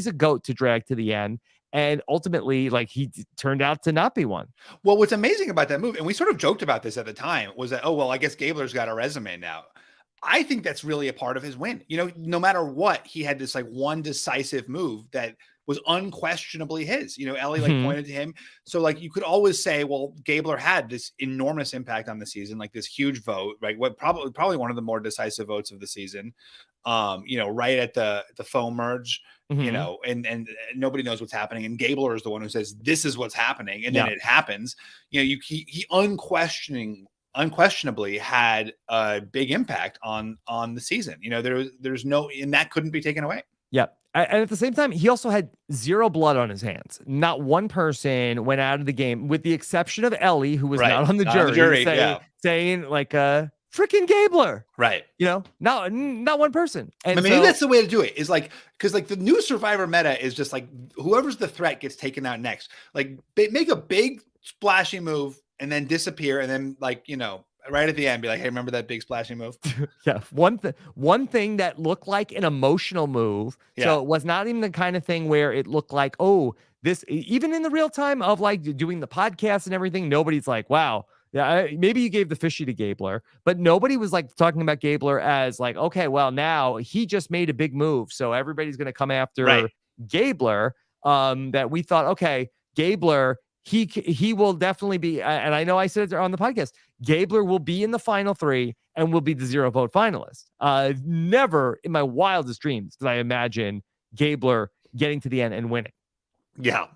a goat to drag to the end. And ultimately, like turned out to not be one. Well, what's amazing about that move, and we sort of joked about this at the time, was that, oh, well, I guess Gabler's got a resume now. I think that's really a part of his win. No matter what, he had this like one decisive move that was unquestionably his. Ellie like pointed to him. So like you could always say, well, Gabler had this enormous impact on the season, like this huge vote, right? What probably one of the more decisive votes of the season. Right at the foam merge, and nobody knows what's happening. And Gabler is the one who says, this is what's happening. And then it happens. He unquestionably had a big impact on the season. There's no, and that couldn't be taken away. Yeah. And at the same time, he also had zero blood on his hands. Not one person went out of the game, with the exception of Ellie, who was not on the jury, saying like, freaking Gabler. Right. Not one person. And maybe that's the way to do it, is like, because like the new Survivor meta is just like, whoever's the threat gets taken out next. Like make a big splashy move and then disappear. And then like, right at the end, be like, hey, remember that big splashy move? Yeah. One thing that looked like an emotional move. Yeah. So it was not even the kind of thing where it looked like, oh, this, even in the real time of like doing the podcast and everything, nobody's like, wow. Yeah, maybe you gave the fishy to Gabler, but nobody was like talking about Gabler as like, okay, well, now he just made a big move, so everybody's going to come after Gabler. That we thought, okay, Gabler, he will definitely be, and I know I said it on the podcast, Gabler will be in the final three and will be the 0 vote finalist. Never in my wildest dreams did I imagine Gabler getting to the end and winning. Yeah.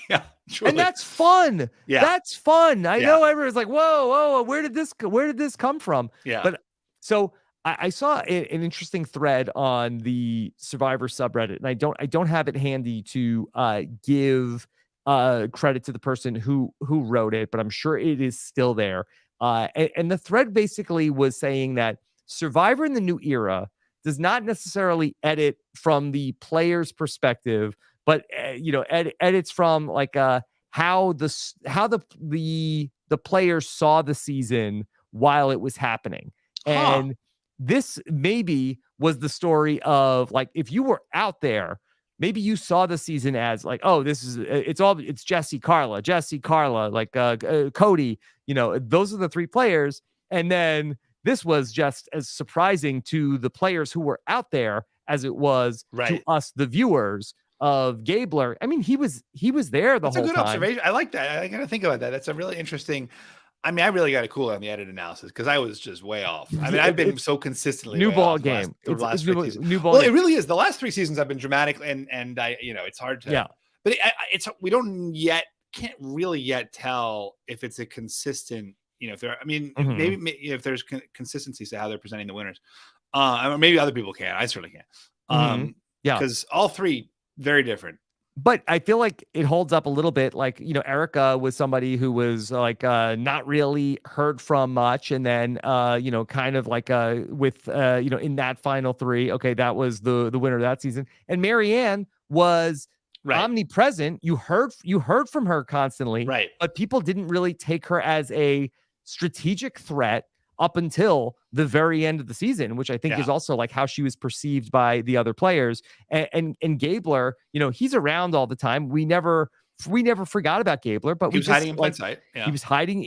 Yeah. Truly. And that's fun. Yeah. That's fun. I know everyone's like, whoa, where did this come from? Yeah. But so I saw an interesting thread on the Survivor subreddit, and I don't have it handy to give credit to the person who wrote it, but I'm sure it is still there. And the thread basically was saying that Survivor in the new era does not necessarily edit from the player's perspective, but edits from like how the players saw the season while it was happening. And this maybe was the story of like, if you were out there, maybe you saw the season as like, oh, it's Jesse, Carla, like Cody, those are the three players. And then this was just as surprising to the players who were out there as it was to us, the viewers, of Gabler. I mean, he was there the whole time. That's a good observation. I like that. I got to think about that. That's a really interesting. I mean, I really got to cool on the edit analysis because I was just way off. I mean, I've been so consistently new ball game. The last new ball. Well, it really is. The last 3 seasons have been dramatic, and I, it's hard to. Yeah. But we can't really yet tell if it's a consistent. If there. I mean, maybe if there's consistencies to how they're presenting the winners, or maybe other people can. I certainly can. Yeah, because all 3 very different. But I feel like it holds up a little bit. Like, Erica was somebody who was like not really heard from much. And then, kind of like with, in that final 3, okay, that was the winner of that season. And Marianne was omnipresent. You heard from her constantly. Right. But people didn't really take her as a strategic threat up until the very end of the season, which I think is also like how she was perceived by the other players. And Gabler, he's around all the time. We never forgot about Gabler, but he was hiding in plain sight. Yeah. He was hiding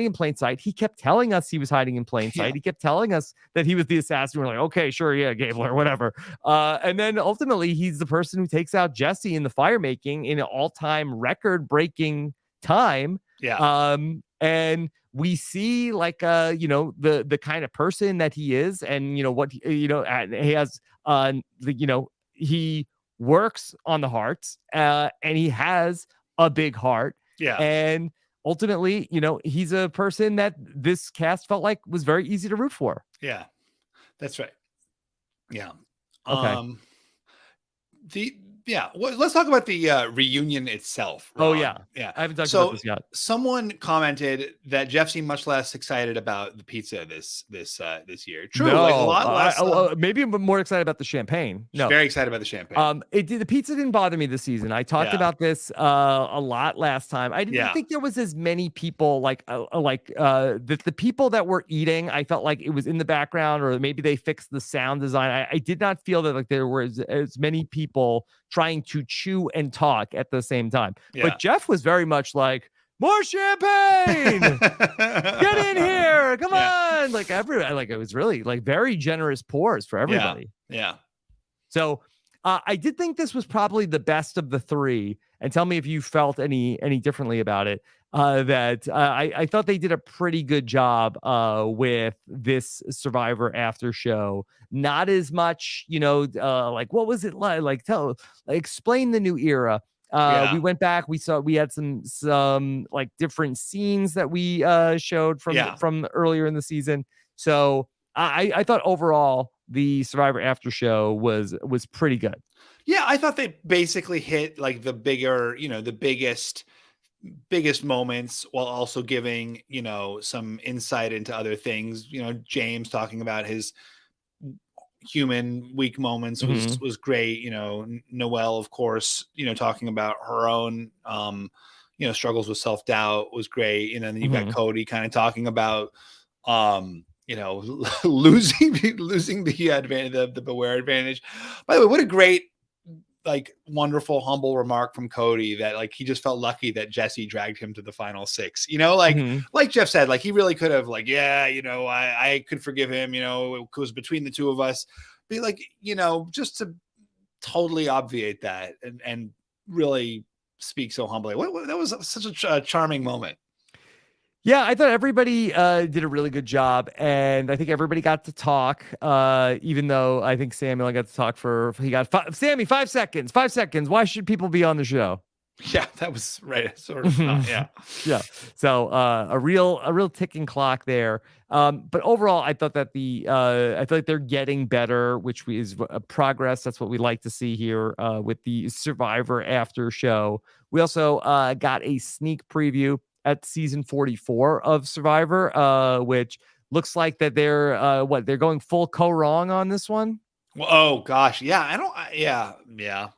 in plain sight. He kept telling us he was hiding in plain sight. He kept telling us that he was the assassin. We're like, okay, sure. Yeah. Gabler, whatever. And then ultimately he's the person who takes out Jesse in the fire making in an all-time record breaking time. Yeah. And we see like the kind of person that he is, and what and he has he works on the hearts, and he has a big heart. Yeah. And ultimately, he's a person that this cast felt like was very easy to root for. Yeah. That's right. Yeah. Okay. Let's talk about the reunion itself. Oh, Ron. yeah. Yeah. I haven't talked about this yet. Someone commented that Jeff seemed much less excited about the pizza this year. True, No, like a lot less. maybe I'm more excited about the champagne. No, very excited about the champagne. The pizza didn't bother me this season. I talked about this a lot last time. I didn't think there was as many people the people that were eating. I felt like it was in the background, or maybe they fixed the sound design. I did not feel that like there was as many people trying to chew and talk at the same time. But Jeff was very much like, more champagne, get in here, come on. Like it was really like very generous pours for everybody. Yeah. So I did think this was probably the best of the three, and tell me if you felt any differently about it. I thought they did a pretty good job with this Survivor after show. Not as much, like what was it like? Like explain the new era. We went back, we had some like different scenes that we showed from earlier in the season. So I thought overall the Survivor after show was pretty good. Yeah, I thought they basically hit like the biggest moments, while also giving some insight into other things. James talking about his human weak moments was great. Noelle, of course, talking about her own struggles with self-doubt was great. And then you've got Cody kind of talking about losing the advantage, the beware advantage. By the way, what a great, like, wonderful, humble remark from Cody, that like he just felt lucky that Jesse dragged him to the final 6. Like Jeff said, like he really could have, like, I could forgive him, it was between the two of us. Be like, just to totally obviate that and really speak so humbly. That was such a charming moment. Yeah, I thought everybody did a really good job, and I think everybody got to talk, even though I think Samuel got to talk Sammy, 5 seconds. 5 seconds. Why should people be on the show? Yeah, that was right. Sort of. Yeah. Yeah. So a real ticking clock there. But overall, I thought that I feel like they're getting better, which is a progress. That's what we like to see here with the Survivor after show. We also got a sneak preview at season 44 of Survivor, which looks like that they're going full co-wrong on this one. Well, oh gosh. Yeah. Yeah.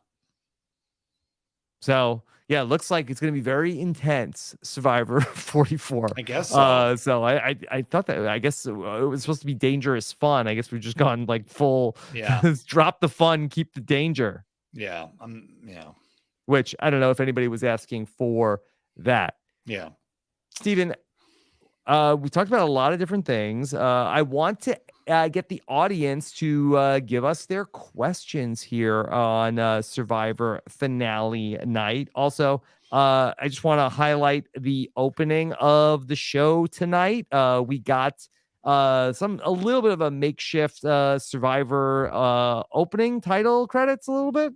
So yeah, it looks like it's going to be very intense. Survivor 44. I guess so. So I thought that, I guess it was supposed to be dangerous fun. I guess we've just gone like full, drop the fun, keep the danger. Yeah. Which I don't know if anybody was asking for that. Yeah. Stephen, we talked about a lot of different things. I want to get the audience to give us their questions here on Survivor finale night. Also, I just want to highlight the opening of the show tonight. We got a little bit of a makeshift Survivor opening title credits a little bit.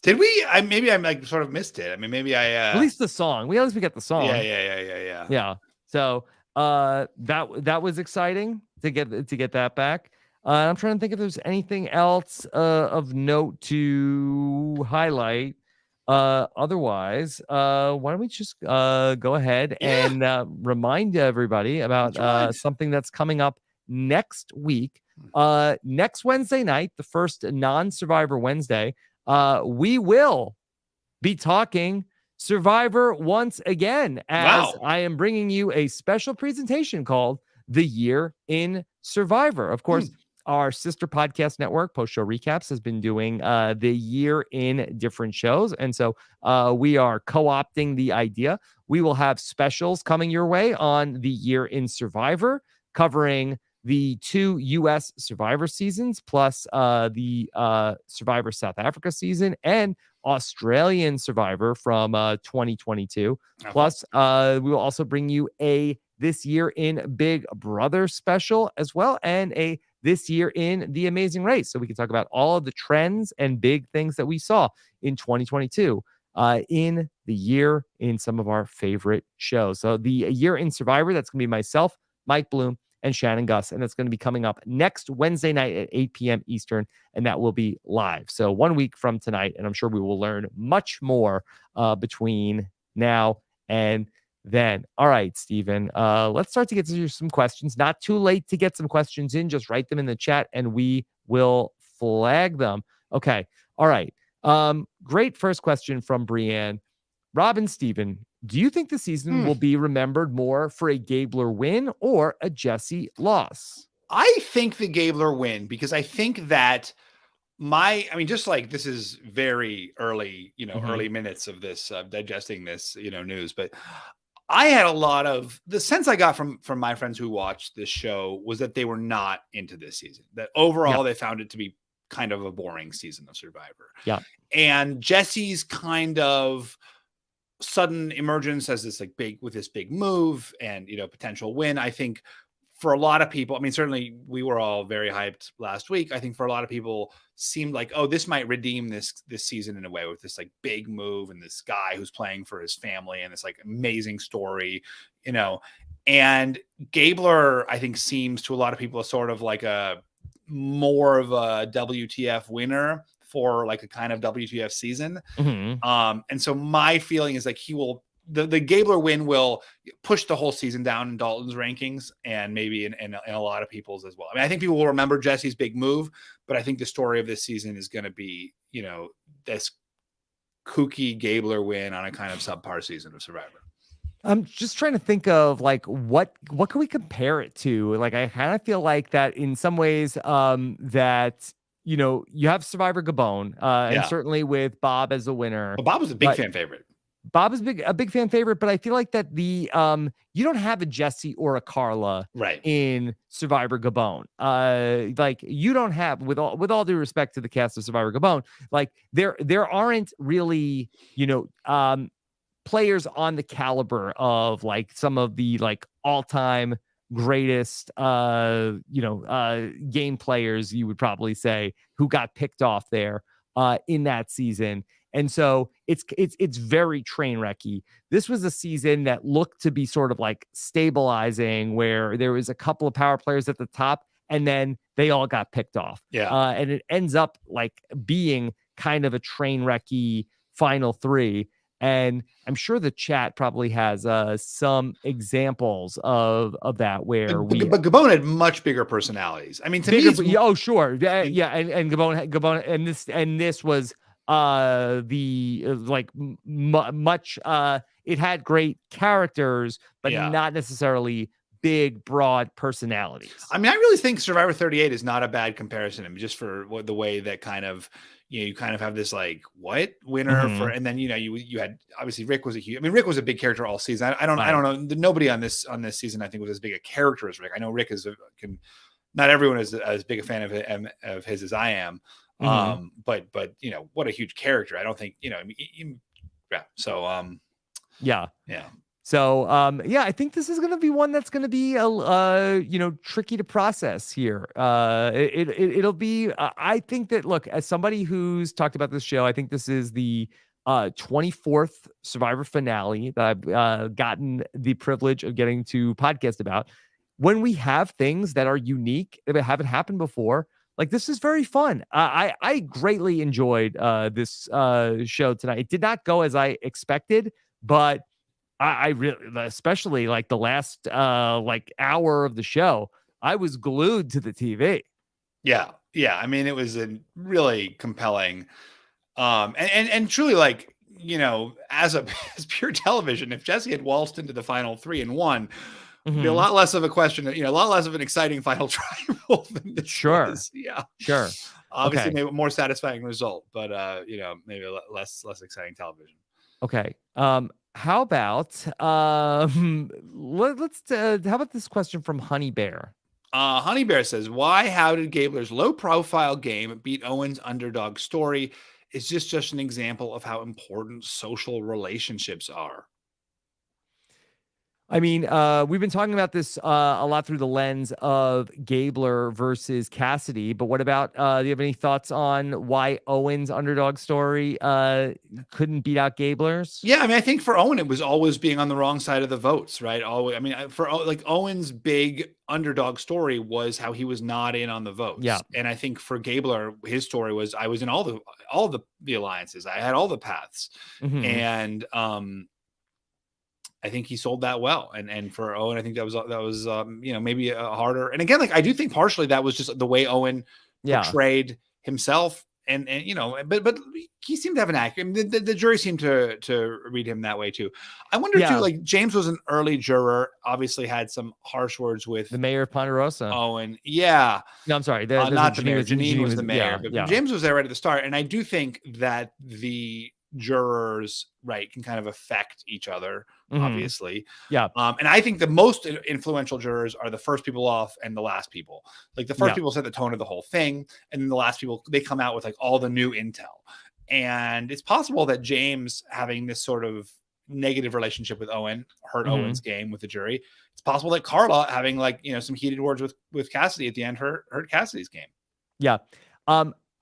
Did we? Maybe I like sort of missed it. I mean, maybe I at least the song. At least we got the song. Yeah. So that was exciting to get that back. I'm trying to think if there's anything else of note to highlight. Otherwise, why don't we just go ahead and remind everybody about something that's coming up next week. Next Wednesday night, the first non-Survivor Wednesday, we will be talking Survivor once again, as I am bringing you a special presentation called The Year in Survivor. Of course, our sister podcast network, Post Show Recaps, has been doing the year in different shows. And so we are co-opting the idea. We will have specials coming your way on The Year in Survivor, covering the 2 U.S. Survivor seasons, plus the Survivor South Africa season and Australian Survivor from 2022. Plus, we will also bring you a This Year in Big Brother special as well, and a This Year in The Amazing Race. So we can talk about all of the trends and big things that we saw in 2022 in the year in some of our favorite shows. So the year in Survivor, that's going to be myself, Mike Bloom, and Shannon Gus. And that's going to be coming up next Wednesday night at 8 p.m. Eastern, and that will be live. So 1 week from tonight, and I'm sure we will learn much more between now and then. All right, Stephen, let's start to get to some questions. Not too late to get some questions in. Just write them in the chat, and we will flag them. Okay. All right. Great first question from Brienne. Robin, Stephen, do you think the season will be remembered more for a Gabler win or a Jesse loss? I think the Gabler win, because I think that just like this is very early, early minutes of this, digesting this, news, but I had a lot of the sense I got from my friends who watched this show was that they were not into this season, that overall they found it to be kind of a boring season of Survivor. Yeah. And Jesse's kind of sudden emergence as this big move and, potential win, I think for a lot of people, I mean, certainly we were all very hyped last week. I think for a lot of people seemed like, oh, this might redeem this season in a way with this like big move and this guy who's playing for his family and this like amazing story, and Gabler, I think, seems to a lot of people sort of like a more of a WTF winner for like a kind of WTF season. And so my feeling is like the Gabler win will push the whole season down in Dalton's rankings and maybe in a lot of people's as well. I mean, I think people will remember Jesse's big move, but I think the story of this season is going to be, this kooky Gabler win on a kind of subpar season of Survivor. I'm just trying to think of like what can we compare it to? Like, I kind of feel like that in some ways, that you have Survivor Gabon, and certainly with Bob as a winner. Well, Bob was a big fan favorite. Bob is a big fan favorite, but I feel like that the you don't have a Jesse or a Carla in Survivor Gabon. Like you don't have, with all due respect to the cast of Survivor Gabon, like there aren't really players on the caliber of like some of the like all-time greatest game players, you would probably say, who got picked off there in that season. And so it's very train wrecky. This was a season that looked to be sort of like stabilizing, where there was a couple of power players at the top and then they all got picked off. And it ends up like being kind of a train wrecky final three. And I'm sure the chat probably has some examples of that where but Gabon had much bigger personalities. I mean, to me, sure, and Gabon, and this was much. It had great characters, but not necessarily big, broad personalities. I mean, I really think Survivor 38 is not a bad comparison. I mean, just for the way that kind of, you kind of have this like winner for, and then you had obviously Rick was Rick was a big character all season. I don't know, nobody on this season I think was as big a character as Rick. I know Rick not everyone is as big a fan of his as I am. But what a huge character. I don't think So, I think this is going to be one that's going to be, tricky to process here. It'll be, I think that, look, as somebody who's talked about this show, I think this is the 24th Survivor finale that I've gotten the privilege of getting to podcast about. When we have things that are unique, that haven't happened before, like this is very fun. I greatly enjoyed this show tonight. It did not go as I expected, but I really, especially like the last hour of the show, I was glued to the TV. Yeah. I mean, it was a really compelling, and truly, like, as pure television, if Jesse had waltzed into the final 3 and won, it'd be a lot less of a question, a lot less of an exciting final tribal than this was. Sure. Obviously, maybe a more satisfying result, but maybe less exciting television. Okay. How about how about this question from Honey Bear? Honey Bear says, how did Gabler's low profile game beat Owen's underdog story? Is this just an example of how important social relationships are? I mean, we've been talking about this a lot through the lens of Gabler versus Cassidy, but what about, do you have any thoughts on why Owen's underdog story couldn't beat out Gabler's? Yeah, I mean, I think for Owen, it was always being on the wrong side of the votes, right? Always, I mean, like Owen's big underdog story was how he was not in on the votes. Yeah. And I think for Gabler, his story was I was in all the alliances. I had all the paths. Mhm. And I think he sold that well. And for Owen, I think that was maybe a harder. And again, like I do think partially that was just the way Owen portrayed himself. And but he seemed to have an accurate. I mean, the jury seemed to read him that way too. I wonder too. Like James was an early juror. Obviously, had some harsh words with the mayor of Ponderosa. Owen, yeah. No, I'm sorry. Not Janine was the mayor, but yeah. James was there right at the start. And I do think that the jurors, right, can kind of affect each other, obviously. Yeah. And I think the most influential jurors are the first people off and the last people. Like the first people set the tone of the whole thing, and then the last people, they come out with like all the new intel. And it's possible that James having this sort of negative relationship with Owen hurt Owen's game with the jury. It's possible that Carla having like, some heated words with Cassidy at the end hurt Cassidy's game. Yeah.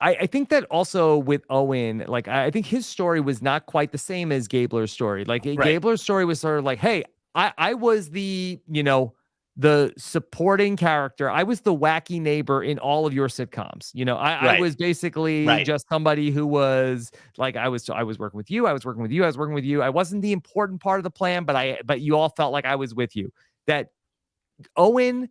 I think that also with Owen, like I think his story was not quite the same as Gabler's story. Like Gabler's story was sort of like, hey, I was the supporting character. I was the wacky neighbor in all of your sitcoms. I was basically just somebody who was like, I was working with you. I was working with you. I was working with you. I wasn't the important part of the plan, but you all felt like I was with you. That Owen,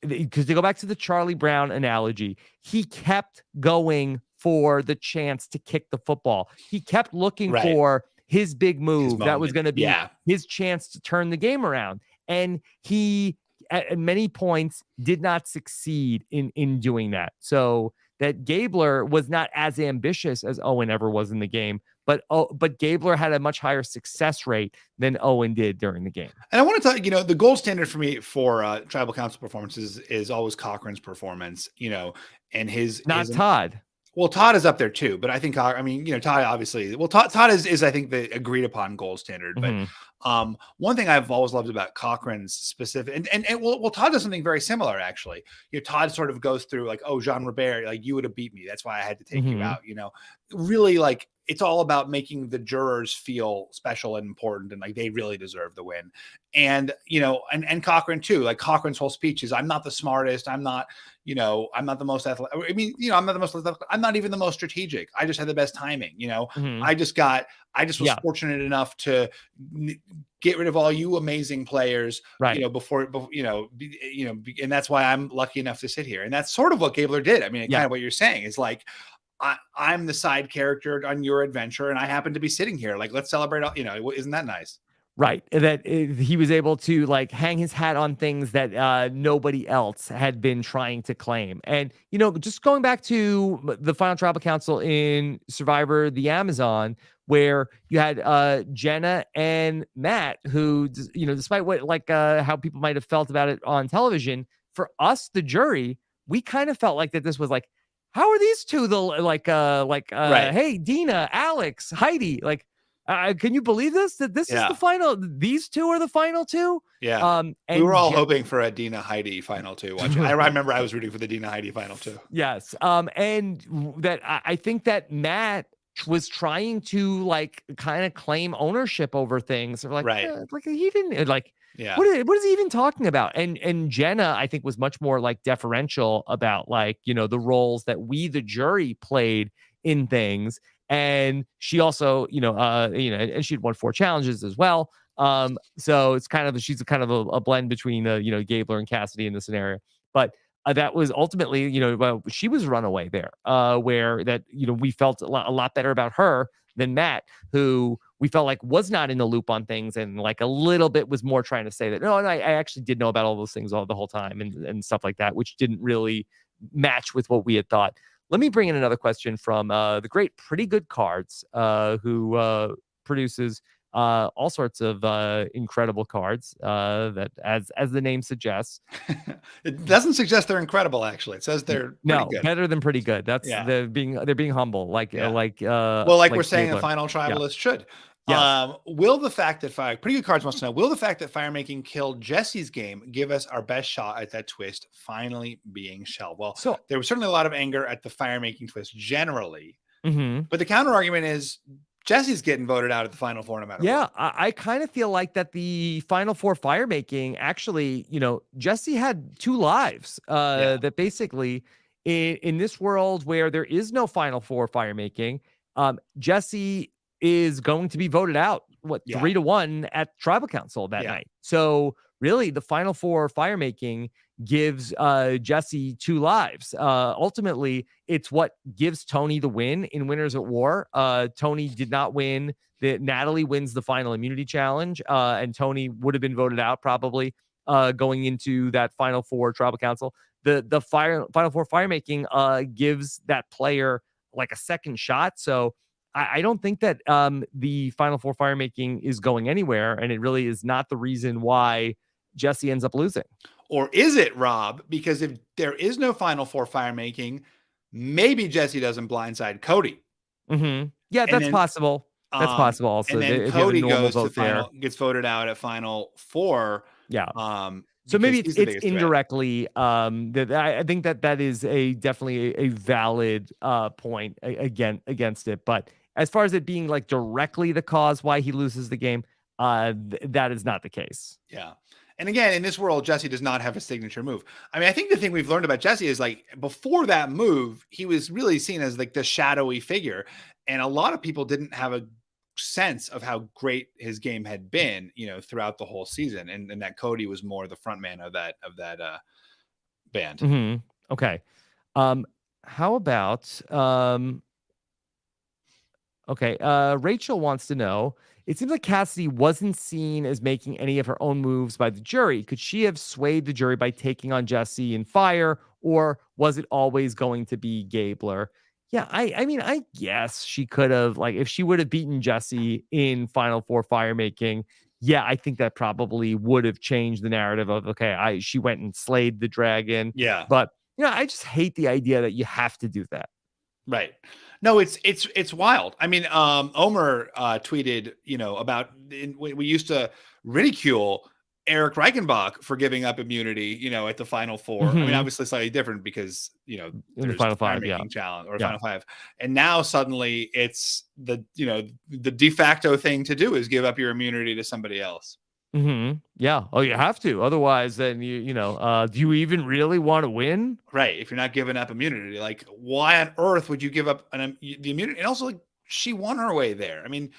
because to go back to the Charlie Brown analogy, he kept going for the chance to kick the football. He kept looking for his big move that was going to be his chance to turn the game around. And he, at many points, did not succeed in doing that. So that Gabler was not as ambitious as Owen ever was in the game, but Gabler had a much higher success rate than Owen did during the game. And I want to tell the gold standard for me for tribal council performances is always Cochran's performance, and his Todd. Well, Todd is up there too, but I think Todd obviously. Well, Todd is I think the agreed upon gold standard. But one thing I've always loved about Cochran's specific and Todd does something very similar actually. Todd sort of goes through like, oh, Jean Robert, like you would have beat me, that's why I had to take you out. Really like it's all about making the jurors feel special and important and like they really deserve the win. And and Cochran too. Like Cochran's whole speech is, I'm not the smartest. I'm not the most athletic. I mean, I'm not the most athletic. I'm not even the most strategic. I just had the best timing. I just was fortunate enough to get rid of all you amazing players, before, and that's why I'm lucky enough to sit here. And that's sort of what Gabler did. I mean, kind of what you're saying is like, I'm the side character on your adventure, and I happen to be sitting here. Like, let's celebrate. Isn't that nice? Right. That he was able to like hang his hat on things that nobody else had been trying to claim. And, just going back to the final tribal council in Survivor, the Amazon, where you had Jenna and Matt, who, despite what how people might have felt about it on television, for us, the jury, we kind of felt like that this was like, how are these two hey, Dina, Alex, Heidi, like, can you believe this? That this is the final. These two are the final two. Yeah. And we were all hoping for a Dina Heidi final two. I remember I was rooting for the Dina Heidi final two. Yes. And that I think that Matt was trying to like kind of claim ownership over things. Like, like he didn't like. Yeah. What is he even talking about? And Jenna, I think, was much more like deferential about like, the roles that we, the jury, played in things. And she also, and she'd won 4 challenges as well. So it's kind of, she's kind of a blend between, Gabler and Cassidy in the scenario. But that was ultimately, she was runaway there, where that, we felt a lot better about her than Matt, who we felt like was not in the loop on things and like a little bit was more trying to say that, no, I actually did know about all those things the whole time and stuff like that, which didn't really match with what we had thought. Let me bring in another question from the great Pretty Good Cards, who produces all sorts of incredible cards that, as the name suggests. It doesn't suggest they're incredible, actually. It says they're pretty good. Better than pretty good. That's they're being humble, like we're saying a final tribalist should. Yes. Will the fact that Pretty Good Cards wants to know, will the fact that fire making killed Jesse's game give us our best shot at that twist finally being shelved? Well, So there was certainly a lot of anger at the fire making twist generally, mhm. but the counter argument is Jesse's getting voted out at the final four no matter Yeah, what. I kind of feel like that the final four fire making actually, Jesse had two lives. Yeah. That basically in this world where there is no final four fire making, Jesse is going to be voted out. What Yeah. 3-1 at tribal council that Yeah. night. So really, the final four fire making gives Jesse two lives. Ultimately, it's what gives Tony the win in Winners at War. Tony did not win. Natalie wins the final immunity challenge, and Tony would have been voted out probably going into that final four tribal council. The final four fire making gives that player like a second shot. So I don't think that the final four fire making is going anywhere, and it really is not the reason why Jesse ends up losing. Or is it, Rob? Because if there is no final four fire making, maybe Jesse doesn't blindside Cody. Mm-hmm. Yeah, that's possible. That's possible. Also, and then if you have a Cody normal goes to vote there. gets voted out at final four. Yeah. because So maybe he's it's the biggest threat. indirectly. That I think that is definitely a valid point against it. But as far as it being like directly the cause why he loses the game, that is not the case. Yeah. And again, in this world, Jesse does not have a signature move. I mean, I think the thing we've learned about Jesse is like before that move, he was really seen as like the shadowy figure. And a lot of people didn't have a sense of how great his game had been, throughout the whole season. And that Cody was more the front man of that band. Mm-hmm. Okay. How about okay. Rachel wants to know, it seems like Cassidy wasn't seen as making any of her own moves by the jury. Could she have swayed the jury by taking on Jesse in fire, or was it always going to be Gabler? Yeah, I mean, I guess she could have, like, if she would have beaten Jesse in Final Four fire making, yeah, I think that probably would have changed the narrative of, okay, she went and slayed the dragon. Yeah. But, I just hate the idea that you have to do that. Right. No, it's wild. I mean, Omer tweeted, about we used to ridicule Eric Reichenbach for giving up immunity, at the final four. I mean, obviously slightly different because, in there's the final five, yeah. challenge or final five. And now suddenly it's the de facto thing to do is give up your immunity to somebody else. Mm-hmm. Yeah. Oh, you have to. Otherwise, then do you even really want to win? Right. If you're not giving up immunity, like why on earth would you give up the immunity? And also, like, she won her way there. I mean,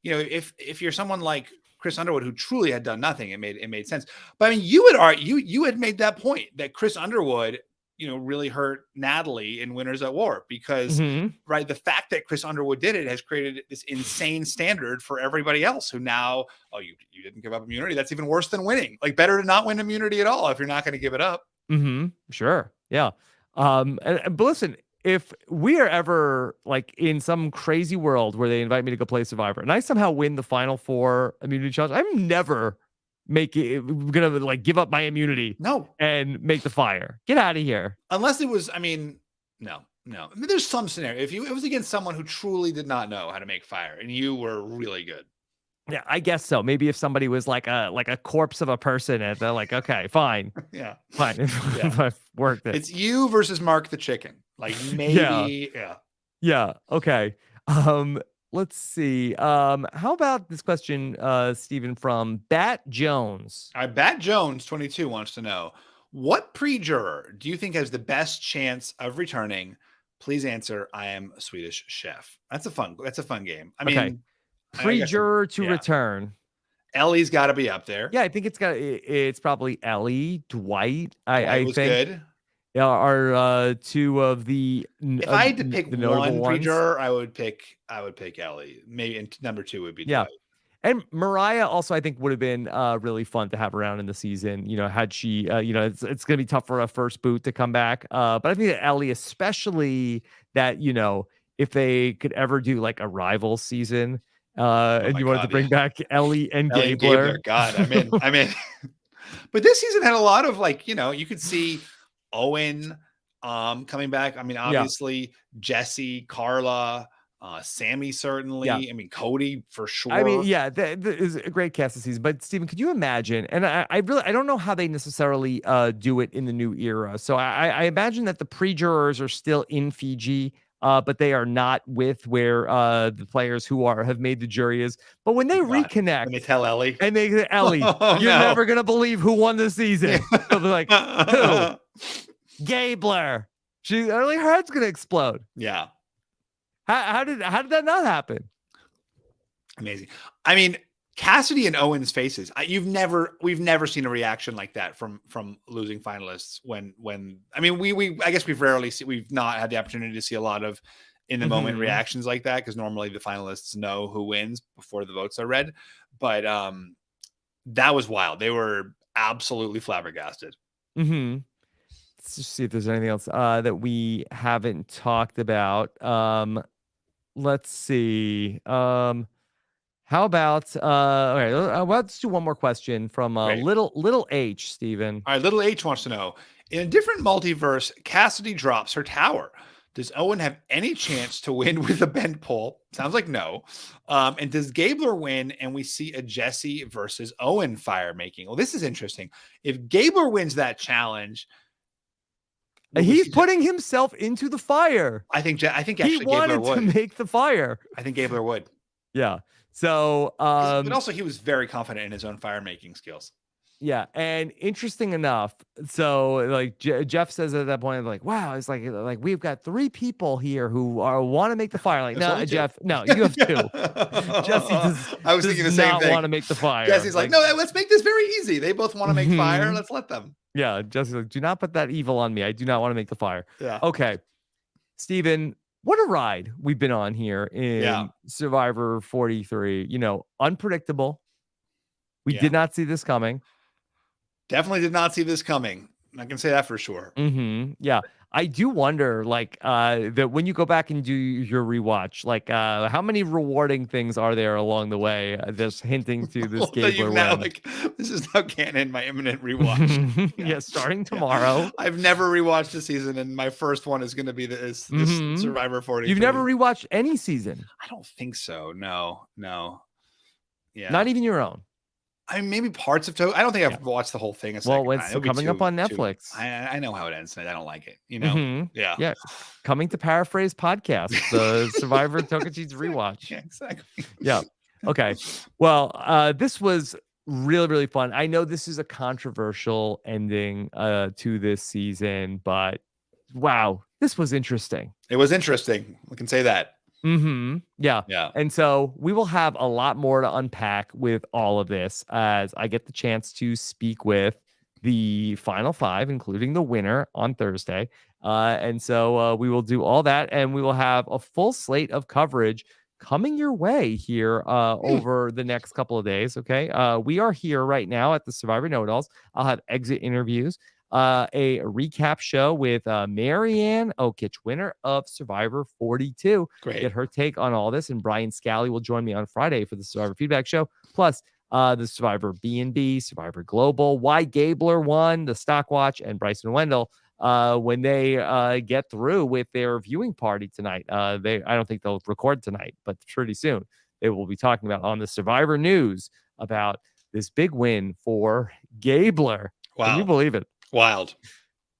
if you're someone like Chris Underwood who truly had done nothing, it made sense. But I mean, you had made that point that Chris Underwood, really hurt Natalie in Winners at War because, right, the fact that Chris Underwood did it has created this insane standard for everybody else who now, you didn't give up immunity. That's even worse than winning. Like, better to not win immunity at all if you're not going to give it up. Sure. Yeah. But listen, if we are ever like in some crazy world where they invite me to go play Survivor and I somehow win the final four immunity challenge, I'm never gonna like give up my immunity and make the fire. Get out of here. Unless it was, I mean, no. I mean, there's some scenario. If it was against someone who truly did not know how to make fire and you were really good. Yeah, I guess so. Maybe if somebody was like a corpse of a person and they're like, okay, fine. Yeah. Fine. If I've worked it. It's you versus Mark the chicken. Like maybe. Yeah. Okay. Let's see. How about this question, Stephen, from Bat Jones? All right, Bat Jones 22 wants to know, what pre-juror do you think has the best chance of returning? Please answer. I am a Swedish chef. That's a fun game. I mean, pre-juror to return. Ellie's got to be up there. Yeah, I think it's probably Ellie, Dwight. I was think good. Are two of the. If I had to pick one pre-juror, I would pick Ellie. Maybe, and number two would be Dwight. And Mariah also, I think, would have been really fun to have around in the season. Had she, it's going to be tough for a first boot to come back. But I think that Ellie, especially that, if they could ever do like a rival season, and you wanted to bring back Ellie and Gabler. God, I'm in. But this season had a lot of like, you could see Owen coming back. I mean, obviously Jesse, Carla, Sammy certainly. Yeah. I mean, Cody for sure. I mean, yeah, that is a great cast of season. But Steven, could you imagine? And I don't know how they necessarily do it in the new era. So I imagine that the pre-jurors are still in Fiji, but they are not with where the players who have made the jury is. But when they reconnect, when they tell Ellie, and they say, Ellie, Oh, you're no. never gonna believe who won the season. They'll be like, who? Gabler. Her head's gonna explode. Yeah. How did that not happen? Amazing. I mean, Cassidy and Owen's faces. We've never seen a reaction like that from losing finalists. When I mean, I guess we've not had the opportunity to see a lot of in the moment reactions like that, because normally the finalists know who wins before the votes are read. But that was wild. They were absolutely flabbergasted. Mm-hmm. Let's just see if there's anything else that we haven't talked about. Let's see. How about all right, let's do one more question from little H, Steven. All right, little H wants to know, in a different multiverse, Cassidy drops her tower. Does Owen have any chance to win with a bent pole? Sounds like no. And does Gabler win and we see a Jesse versus Owen fire making? Well, this is interesting. If Gabler wins that challenge, he's putting himself into the fire. I think actually he wanted to make the fire. I think Gabler would. Yeah. So, but also he was very confident in his own fire making skills. Yeah, and interesting enough, so like Jeff says at that point, like, wow, it's like we've got 3 people here who want to make the fire. Like, no, Jeff, no, you have 2. Jesse does not want to make the fire. Jesse's like, no, let's make this very easy. They both want to make fire. Let's let them. Yeah, Jesse's like, do not put that evil on me. I do not want to make the fire. Yeah. Okay, Steven, what a ride we've been on here in Survivor 43. You know, unpredictable. We did not see this coming. Definitely did not see this coming. I can say that for sure. Yeah. I do wonder, like, that when you go back and do your rewatch, like, how many rewarding things are there along the way? Just hinting to this Gabler win. Like, this is now canon, my imminent rewatch. Yeah, starting tomorrow. I've never rewatched a season, and my first one is going to be this Survivor 40. You've never rewatched any season? I don't think so. No. Yeah. Not even your own? I mean, maybe parts of I don't think I've watched the whole thing. Well, it's coming up on Netflix. I know how it ends, and I don't like it. You know? Yeah. Coming to Paraphrase Podcast, the Survivor Tokachi's rewatch. Yeah, exactly. Yeah. Okay. Well, this was really, really fun. I know this is a controversial ending to this season, but wow, this was interesting. It was interesting. We can say that. Yeah. And so we will have a lot more to unpack with all of this as I get the chance to speak with the final 5, including the winner on Thursday. And so we will do all that, and we will have a full slate of coverage coming your way here over the next couple of days. Okay. We are here right now at the Survivor Know-It-Alls. I'll have exit interviews. A recap show with Marianne Okich, winner of Survivor 42. Great. Get her take on all this. And Brian Scally will join me on Friday for the Survivor Feedback Show. Plus, the Survivor B&B, Survivor Global, why Gabler won, the Stock Watch, and Bryson Wendell when they get through with their viewing party tonight. I don't think they'll record tonight, but pretty soon they will be talking about on the Survivor News about this big win for Gabler. Wow. Can you believe it? Wild.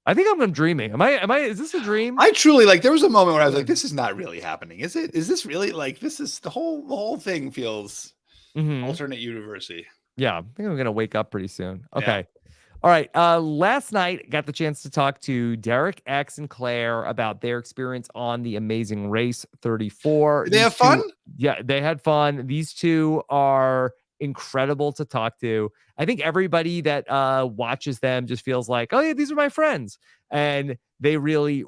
I think I'm dreaming. Is this a dream? I truly, like, there was a moment where I was like, this is not really happening. Is it? Is this really, like, this is the whole thing feels alternate university. Yeah. I think I'm going to wake up pretty soon. Okay. Yeah. All right. Last night, got the chance to talk to Derek, X, and Claire about their experience on the Amazing Race 34. Did they have fun? Yeah, they had fun. These 2 are incredible to talk to. I think everybody that watches them just feels like, oh yeah, these are my friends. And they really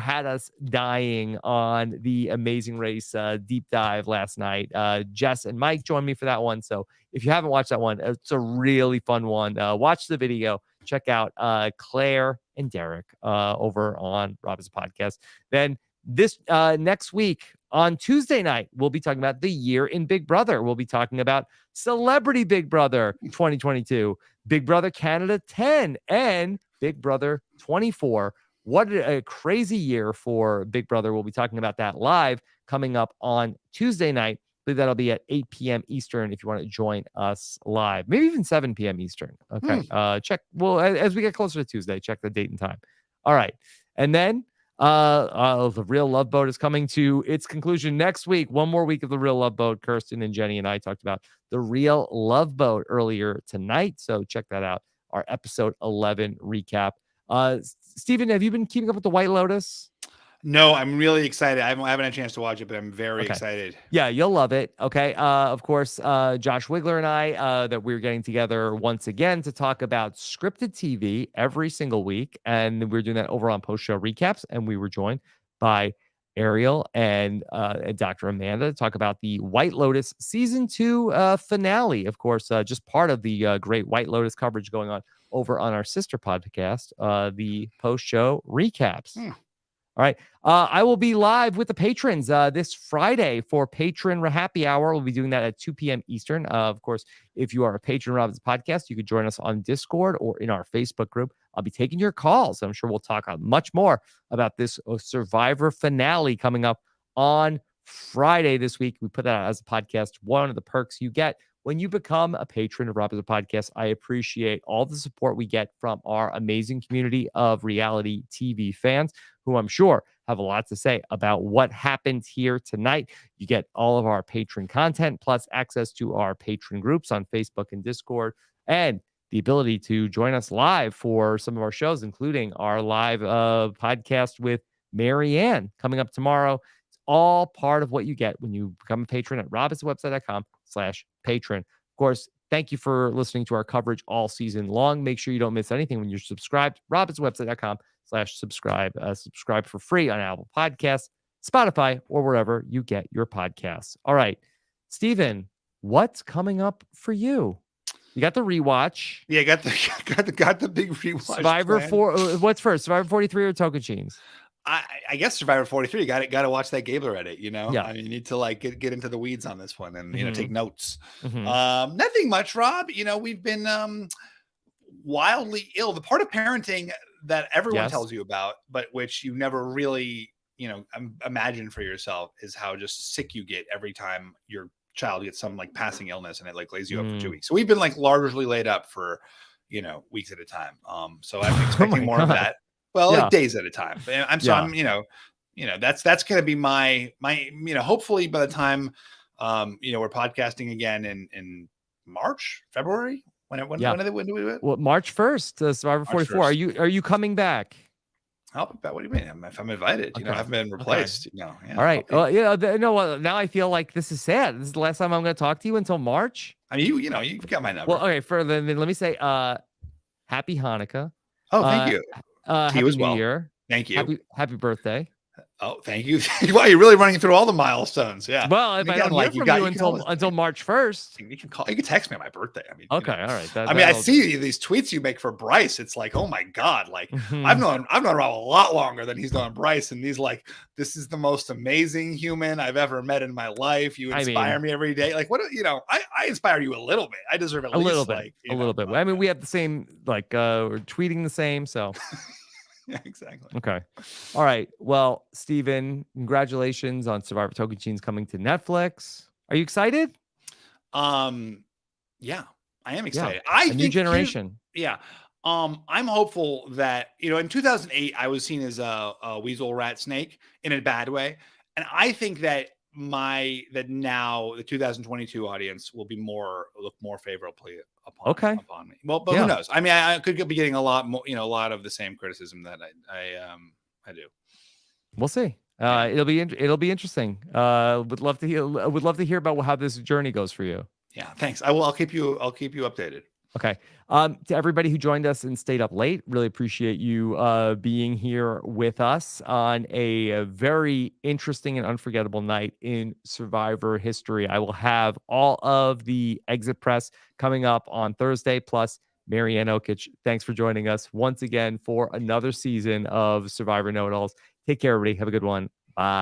had us dying on the Amazing Race deep dive last night. Jess and Mike joined me for that one. So if you haven't watched that one, it's a really fun one. Watch the video. Check out Claire and Derek over on Robin's podcast. Then this next week on Tuesday night, we'll be talking about the year in Big Brother. We'll be talking about Celebrity Big Brother 2022, Big Brother Canada 10, and Big Brother 24. What a crazy year for Big Brother. We'll be talking about that live coming up on Tuesday night. I believe that'll be at 8 p.m. Eastern if you want to join us live, maybe even 7 p.m. Eastern. Okay. Check. Well, as we get closer to Tuesday, check the date and time. All right. And then the Real Love Boat is coming to its conclusion next week. One more week of the Real Love Boat. Kirsten and Jenny and I talked about the Real Love Boat earlier tonight. So check that out. Our episode 11 recap. Stephen, have you been keeping up with the White Lotus? No, I'm really excited. I haven't had a chance to watch it, but I'm very excited. Yeah, you'll love it. Okay. Of course, Josh Wigler and I, that we're getting together once again to talk about scripted TV every single week. And we're doing that over on post-show recaps. And we were joined by Ariel and Dr. Amanda to talk about the White Lotus season 2 finale. Of course, just part of the great White Lotus coverage going on over on our sister podcast, the post-show recaps. All right. I will be live with the patrons this Friday for Patron Happy Hour. We'll be doing that at 2 p.m. Eastern. Of course, if you are a patron of Robin's podcast, you could join us on Discord or in our Facebook group. I'll be taking your calls. I'm sure we'll talk much more about this Survivor finale coming up on Friday this week. We put that out as a podcast. One of the perks you get when you become a patron of Robin's podcast. I appreciate all the support we get from our amazing community of reality TV fans, who I'm sure have a lot to say about what happened here tonight. You get all of our patron content, plus access to our patron groups on Facebook and Discord, and the ability to join us live for some of our shows, including our live podcast with Marianne coming up tomorrow. It's all part of what you get when you become a patron at robinswebsite.com/patron. Of course, thank you for listening to our coverage all season long. Make sure you don't miss anything when you're subscribed. robinswebsite.com/subscribe. Subscribe for free on Apple Podcasts, Spotify, or wherever you get your podcasts. All right, Stephen, what's coming up for you? You got the rewatch. Yeah, got the big rewatch. Survivor plan. 4. What's first, Survivor 43 or Tocantins? I guess Survivor 43. You got to watch that Gabler edit. You know, Yeah. I mean, you need to like get into the weeds on this one and take notes. Mhm. Nothing much, Rob. You know, we've been wildly ill. The part of parenting that everyone tells you about, but which you never really imagine for yourself, is how just sick you get every time your child gets some like passing illness and it like lays you up for 2 weeks. So we've been like largely laid up for weeks at a time. So I'm expecting more of that. Well, like days at a time. I'm that's going to be my hopefully by the time we're podcasting again in March, February. When do we do it? Well, March 1st, Survivor 44. 1st. Are you coming back? What do you mean? If I'm invited, I haven't been replaced. Okay. All right. Well, now I feel like this is sad. This is the last time I'm going to talk to you until March. I mean, you've got my number. Well, okay. Then let me say, happy Hanukkah. Oh, thank you. Happy you as New well. Year. Thank you. Happy birthday. Oh, thank you. Wow, you're really running through all the milestones. Yeah. Well, if I don't hear from you until March 1st, you can call. You can text me on my birthday. I mean, okay, all right. I see these tweets you make for Bryce. It's like, oh my god, like I've known Rob a lot longer than he's known Bryce, and these like, this is the most amazing human I've ever met in my life. You inspire me every day. Like, what I inspire you a little bit. I deserve at least little bit, like a little bit. I mean, we have the same we're tweeting the same, so. Yeah, exactly. Okay. All right. Well, Stephen, congratulations on Survivor Tocantins coming to Netflix. Are you excited? Yeah, I am excited. Yeah, I think new generation. Yeah. I'm hopeful that, in 2008, I was seen as a weasel rat snake in a bad way. And I think that now the 2022 audience will look more favorably upon me. Well, but who knows? I mean, I could be getting a lot more, a lot of the same criticism that I do. We'll see. It'll be interesting. Would love to hear about how this journey goes for you. Yeah, thanks. I'll keep you updated. Okay. To everybody who joined us and stayed up late, really appreciate you being here with us on a very interesting and unforgettable night in Survivor history. I will have all of the exit press coming up on Thursday, plus Marianne Okic. Thanks for joining us once again for another season of Survivor Know-It-Alls. Take care, everybody. Have a good one. Bye.